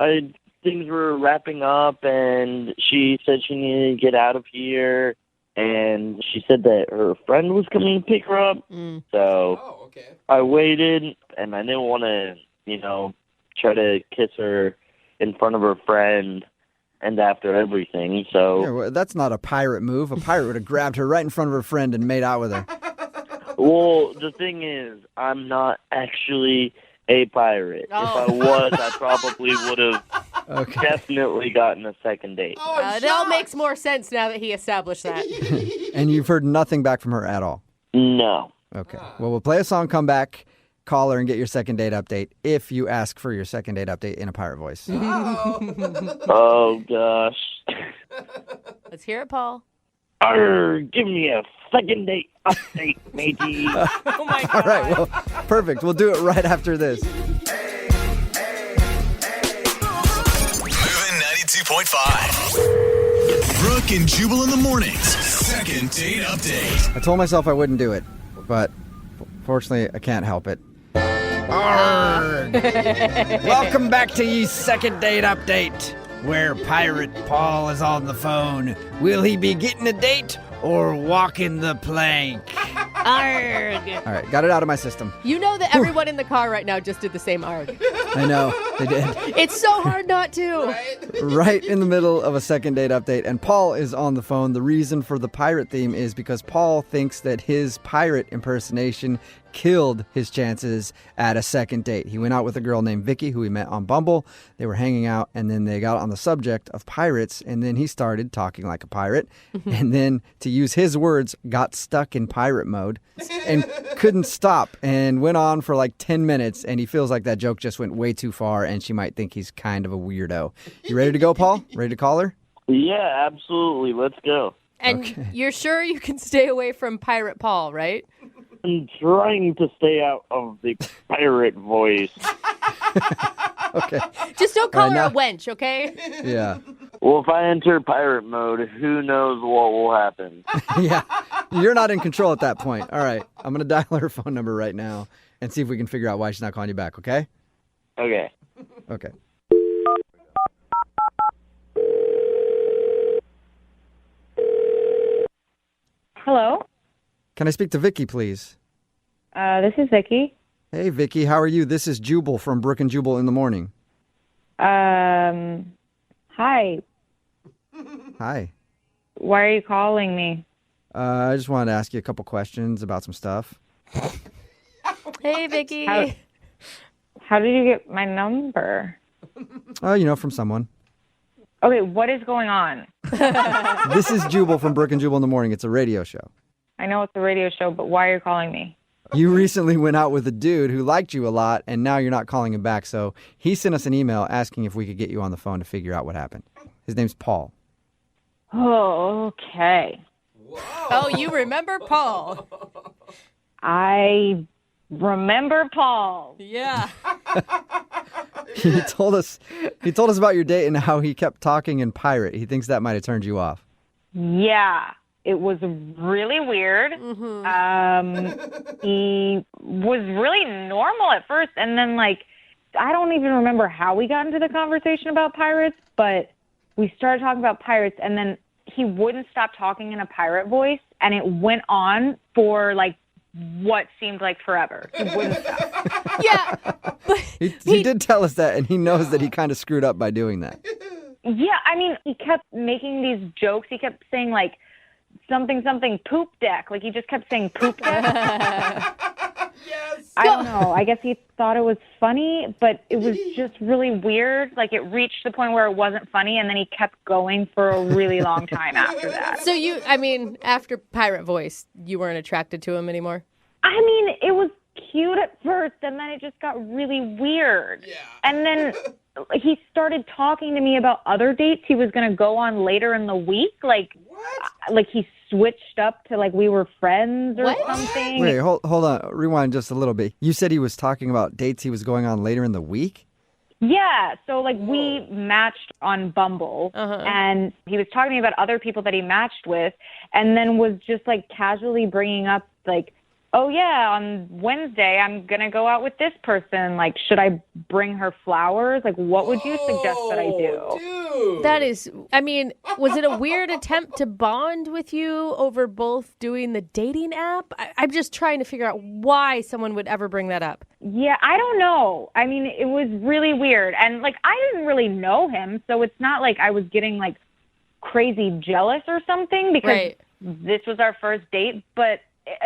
things were wrapping up, and she said she needed to get out of here, and she said that her friend was coming to pick her up. So I waited, and I didn't want to, try to kiss her in front of her friend and after everything. So Yeah, well, that's not a pirate move. A pirate would have grabbed her right in front of her friend and made out with her. Well, the thing is, I'm not actually a pirate. If I was, I probably would have definitely gotten a second date. It all makes more sense now that he established that. And you've heard nothing back from her at all? No. Okay. Well, we'll play a song, come back, call her, and get your second date update if you ask for your second date update in a pirate voice. Oh, gosh. Let's hear it, Paul. Give me a second date update, matey. Oh, my God. All right. Well, perfect. We'll do it right after this. Moving 92.5. Brooke and Jubal in the mornings. Second date update. I told myself I wouldn't do it, but fortunately, I can't help it. Arrgh. Welcome back to ye second date update, where Pirate Paul is on the phone. Will he be getting a date or walking the plank? Arg. All right, got it out of my system. You know that everyone in the car right now just did the same arg. I know, they did. It's so hard not to. Right in the middle of a second date update, and Paul is on the phone. The reason for the pirate theme is because Paul thinks that his pirate impersonation killed his chances at a second date. He went out with a girl named Vicky, who he met on Bumble. They were hanging out, and then they got on the subject of pirates, and then he started talking like a pirate, and then, to use his words, got stuck in pirate mode and couldn't stop, and went on for like 10 minutes, and he feels like that joke just went way too far, and she might think he's kind of a weirdo. You ready to go, Paul? Ready to call her? Yeah, absolutely. Let's go. And you're sure you can stay away from Pirate Paul, right? I'm trying to stay out of the pirate voice. Okay. Just don't call her now- a wench, okay? Yeah. Well, if I enter pirate mode, who knows what will happen? Yeah. You're not in control at that point. All right. I'm going to dial her phone number right now and see if we can figure out why she's not calling you back, okay? Okay. Okay. Hello. Can I speak to Vicky, please? This is Vicky. Hey, Vicky. How are you? This is Jubal from Brooke and Jubal in the morning. Hi. Hi. Why are you calling me? I just wanted to ask you a couple questions about some stuff. Hey, Vicky. How did you get my number? From someone. Okay, what is going on? This is Jubal from Brooke and Jubal in the morning. It's a radio show. I know it's a radio show, but why are you calling me? You recently went out with a dude who liked you a lot, and now you're not calling him back. So he sent us an email asking if we could get you on the phone to figure out what happened. His name's Paul. Oh, okay. Oh, you remember Paul? I remember Paul. Yeah. He told us about your date and how he kept talking in pirate. He thinks that might have turned you off. Yeah. It was really weird. He was really normal at first, and then, I don't even remember how we got into the conversation about pirates, but we started talking about pirates, and then he wouldn't stop talking in a pirate voice, and it went on for, what seemed like forever. He wouldn't stop. Yeah. He did tell us that, and he knows that he kind of screwed up by doing that. Yeah, I mean, he kept making these jokes. He kept saying, something poop deck. He just kept saying poop deck. I don't know. I guess he thought it was funny, but it was just really weird. Like, it reached the point where it wasn't funny, and then he kept going for a really long time after that. So after Pirate Voice, you weren't attracted to him anymore? I mean, it was cute at first, and then it just got really weird. Yeah. And then he started talking to me about other dates he was going to go on later in the week. Like he switched up to like we were friends or something. Wait, hold on. Rewind just a little bit. You said he was talking about dates he was going on later in the week? Yeah, so like we matched on Bumble, and he was talking to me about other people that he matched with, and then was just like casually bringing up like, oh yeah, on Wednesday I'm going to go out with this person. Like, should I bring her flowers? Like, what would you suggest that I do? Dude. That is, was it a weird attempt to bond with you over both doing the dating app? I'm just trying to figure out why someone would ever bring that up. Yeah, I don't know. I mean, it was really weird. And like, I didn't really know him, so it's not like I was getting like crazy jealous or something because this was our first date, but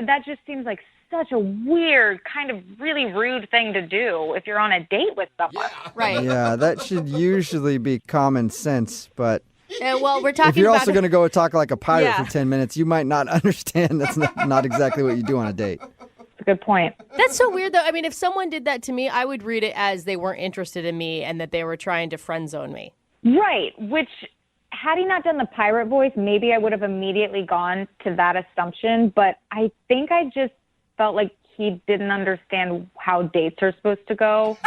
that just seems like such a weird, kind of really rude thing to do if you're on a date with someone. Yeah. Right. Yeah, that should usually be common sense, but we're talking if you're about also going to go talk like a pirate for 10 minutes, you might not understand that's not exactly what you do on a date. That's a good point. That's so weird, though. I mean, if someone did that to me, I would read it as they weren't interested in me and that they were trying to friend zone me. Right, which... had he not done the pirate voice, maybe I would have immediately gone to that assumption. But I think I just felt like he didn't understand how dates are supposed to go.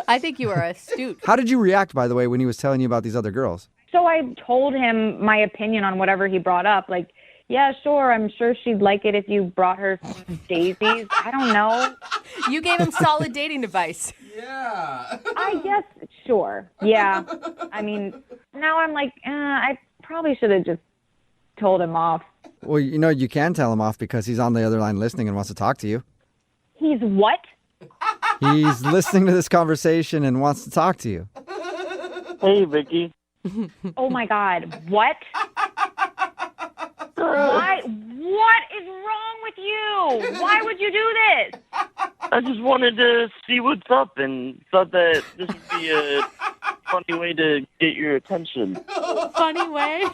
I think you are astute. How did you react, by the way, when he was telling you about these other girls? So I told him my opinion on whatever he brought up. Like, yeah, sure, I'm sure she'd like it if you brought her some daisies. I don't know. You gave him solid dating advice. Yeah. I guess, sure. Yeah. I mean, now I'm like, I probably should have just told him off. Well, you can tell him off because he's on the other line listening and wants to talk to you. He's what? He's listening to this conversation and wants to talk to you. Hey, Vicky. Oh, my God. What? What is wrong with you? Why would you do this? I just wanted to see what's up and thought that this would be a funny way to get your attention. Funny way?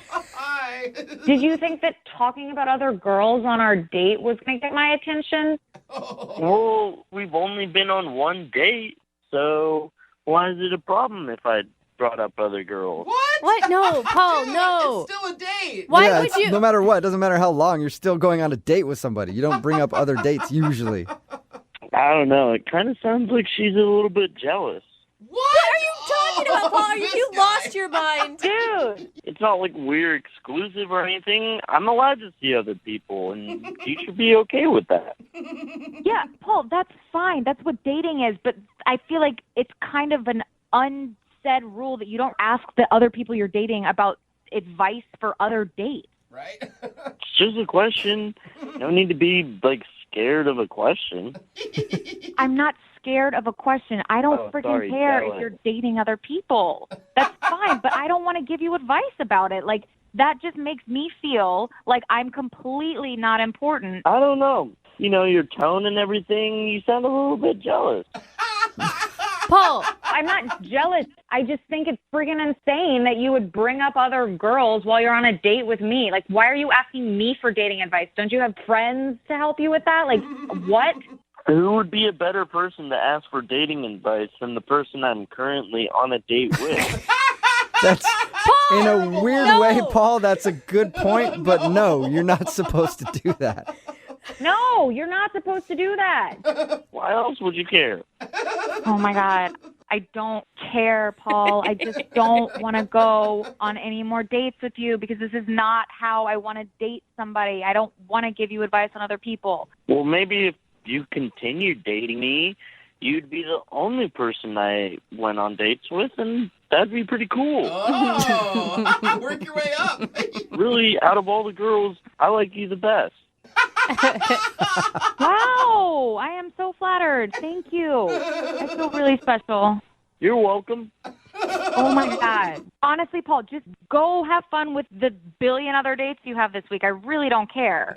Did you think that talking about other girls on our date was going to get my attention? Well, we've only been on one date, so why is it a problem if I brought up other girls? What? No, Paul, no. It's still a date. Why would you? No matter what, it doesn't matter how long, you're still going on a date with somebody. You don't bring up other dates usually. I don't know. It kind of sounds like she's a little bit jealous. What are you talking about, Paul? You lost your mind. Dude. It's not like we're exclusive or anything. I'm allowed to see other people, and you should be okay with that. Yeah, Paul, that's fine. That's what dating is. But I feel like it's kind of an unsaid rule that you don't ask the other people you're dating about advice for other dates. Right? It's just a question. You don't need to be, scared of a question. I'm not scared of a question. I don't freaking care if you're dating other people. That's fine, but I don't want to give you advice about it. Like, that just makes me feel like I'm completely not important. I don't know. Your tone and everything, you sound a little bit jealous. Paul, I'm not jealous. I just think it's friggin' insane that you would bring up other girls while you're on a date with me. Like, why are you asking me for dating advice? Don't you have friends to help you with that? Like, what? Who would be a better person to ask for dating advice than the person I'm currently on a date with? That's Paul, in a weird way, Paul. That's a good point, but no, you're not supposed to do that. No, you're not supposed to do that. Why else would you care? Oh, my God. I don't care, Paul. I just don't want to go on any more dates with you because this is not how I want to date somebody. I don't want to give you advice on other people. Well, maybe if you continued dating me, you'd be the only person I went on dates with, and that'd be pretty cool. Oh, work your way up. Really, out of all the girls, I like you the best. Wow, I am so flattered. Thank you. I feel really special. You're welcome. Oh my God. Honestly, Paul, just go have fun with the billion other dates you have this week. I really don't care.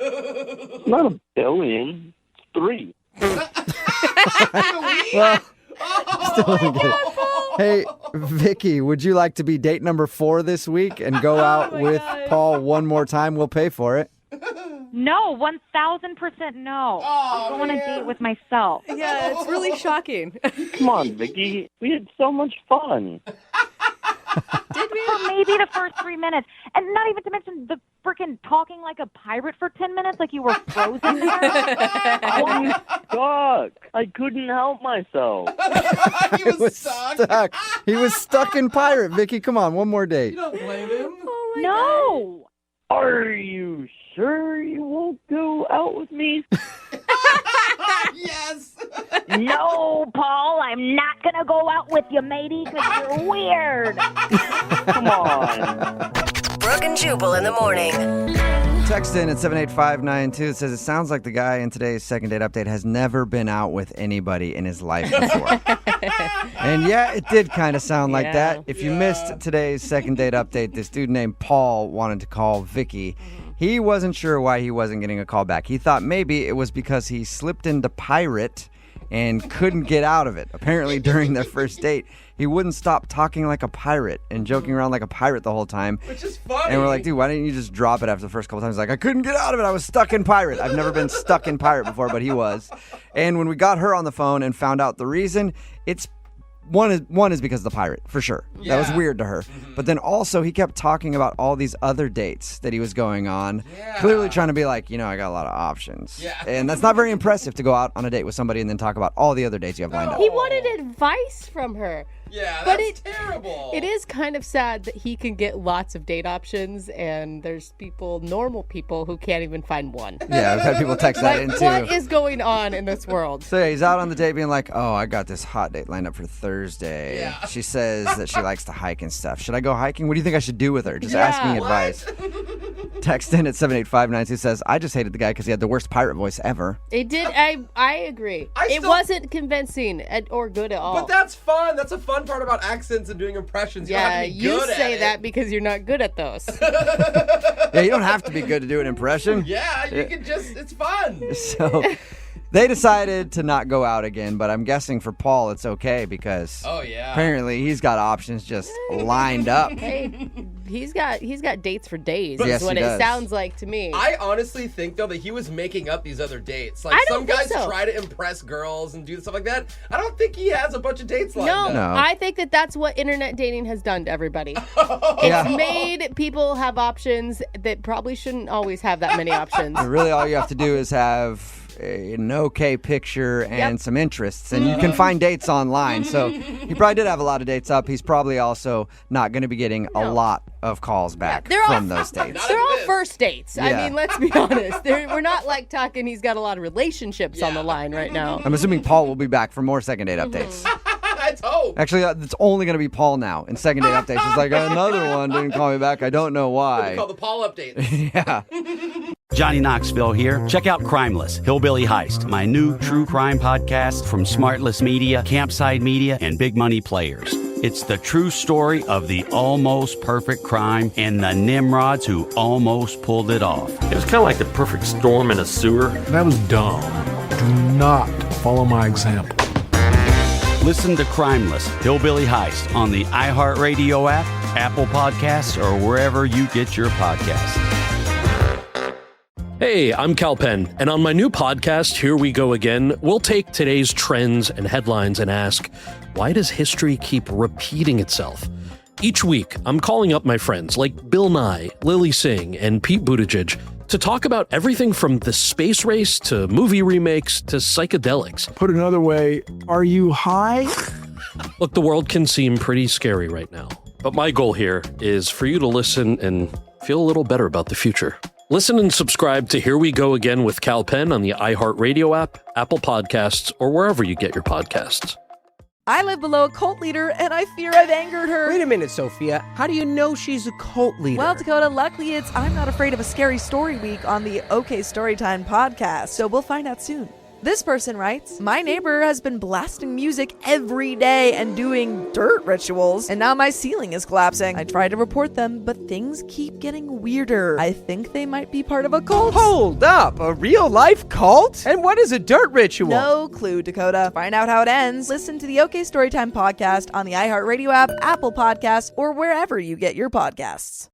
Not a billion. 3. Well, still don't get it. Hey, Vicky, would you like to be date number 4 this week and go out with Paul one more time? We'll pay for it. No, 1,000% no. I'll go on a date with myself. Yeah, it's really shocking. Come on, Vicky. We had so much fun. Did we? For maybe the first 3 minutes. And not even to mention the freaking talking like a pirate for 10 minutes like you were frozen there. I'm stuck. I couldn't help myself. He was stuck. He was stuck in pirate, Vicky. Come on, one more date. You don't blame him. No. Are you sure you won't go out with me? Yes. No, Paul, I'm not going to go out with you, matey, because you're weird. Come on. Brooke and Jubal in the morning. Text in at 78592. It says, it sounds like the guy in today's second date update has never been out with anybody in his life before. And yeah, it did kind of sound like that. If you missed today's second date update, this dude named Paul wanted to call Vicky. He wasn't sure why he wasn't getting a call back. He thought maybe it was because he slipped into pirate and couldn't get out of it. Apparently, during their first date, he wouldn't stop talking like a pirate and joking around like a pirate the whole time. Which is funny. And we're like, dude, why didn't you just drop it after the first couple times? He's like, I couldn't get out of it. I was stuck in pirate. I've never been stuck in pirate before, but he was. And when we got her on the phone and found out the reason, it's One is because of the pirate, for sure. Yeah. That was weird to her. But then also, he kept talking about all these other dates that he was going on, clearly trying to be like, I got a lot of options. Yeah. And that's not very impressive to go out on a date with somebody and then talk about all the other dates you have lined up. He wanted advice from her. Yeah, but that's terrible. It is kind of sad that he can get lots of date options, and there's normal people, who can't even find one. Yeah, I've had people text that in too. What is going on in this world? So yeah, he's out on the date being like, oh, I got this hot date lined up for Thursday. Yeah. She says that she likes to hike and stuff. Should I go hiking? What do you think I should do with her? Just asking advice. Text in at 78592 says, I just hated the guy because he had the worst pirate voice ever. It did. I agree. It wasn't convincing or good at all. But that's fun. That's a fun part about accents and doing impressions. Yeah, you you say that because you're not good at those. Yeah, you don't have to be good to do an impression. Yeah, you can just, it's fun. So they decided to not go out again, but I'm guessing for Paul it's okay because apparently he's got options just lined up. Hey, he's got dates for days. Yes, is what he it does. sounds like to me. I honestly think, though, that he was making up these other dates. Like, I don't some think guys so. try to impress girls and do stuff like that. I don't think he has a bunch of dates lined up. No. I think that's what internet dating has done to everybody. Yeah. It's made people have options that probably shouldn't always have that many options. Really, all you have to do is have an okay picture and some interests, and you can find dates online. So he probably did have a lot of dates up. He's probably also not going to be getting a lot of calls back from those dates. They're all first dates. I Yeah. mean, let's be honest. We're not like talking he's got a lot of relationships on the line right now. I'm assuming Paul will be back for more second date updates. Let's hope. Actually, it's only going to be Paul now in second date updates. He's like, another one didn't call me back. I don't know why. We call the Paul updates. Yeah. Johnny Knoxville here. Check out Crimeless, Hillbilly Heist, my new true crime podcast from Smartless Media, Campside Media, and Big Money Players. It's the true story of the almost perfect crime and the Nimrods who almost pulled it off. It was kind of like the perfect storm in a sewer. That was dumb. Do not follow my example. Listen to Crimeless, Hillbilly Heist on the iHeartRadio app, Apple Podcasts, or wherever you get your podcasts. Hey, I'm Cal Penn, and on my new podcast, Here We Go Again, we'll take today's trends and headlines and ask, why does history keep repeating itself? Each week, I'm calling up my friends like Bill Nye, Lily Singh, and Pete Buttigieg to talk about everything from the space race to movie remakes to psychedelics. Put another way, are you high? Look, the world can seem pretty scary right now, but my goal here is for you to listen and feel a little better about the future. Listen and subscribe to Here We Go Again with Cal Penn on the iHeartRadio app, Apple Podcasts, or wherever you get your podcasts. I live below a cult leader, and I fear I've angered her. Wait a minute, Sophia. How do you know she's a cult leader? Well, Dakota, luckily it's I'm Not Afraid of a Scary Story Week on the OK Storytime podcast, so we'll find out soon. This person writes, my neighbor has been blasting music every day and doing dirt rituals, and now my ceiling is collapsing. I tried to report them, but things keep getting weirder. I think they might be part of a cult. Hold up, a real-life cult? And what is a dirt ritual? No clue, Dakota. Find out how it ends. Listen to the OK Storytime podcast on the iHeartRadio app, Apple Podcasts, or wherever you get your podcasts.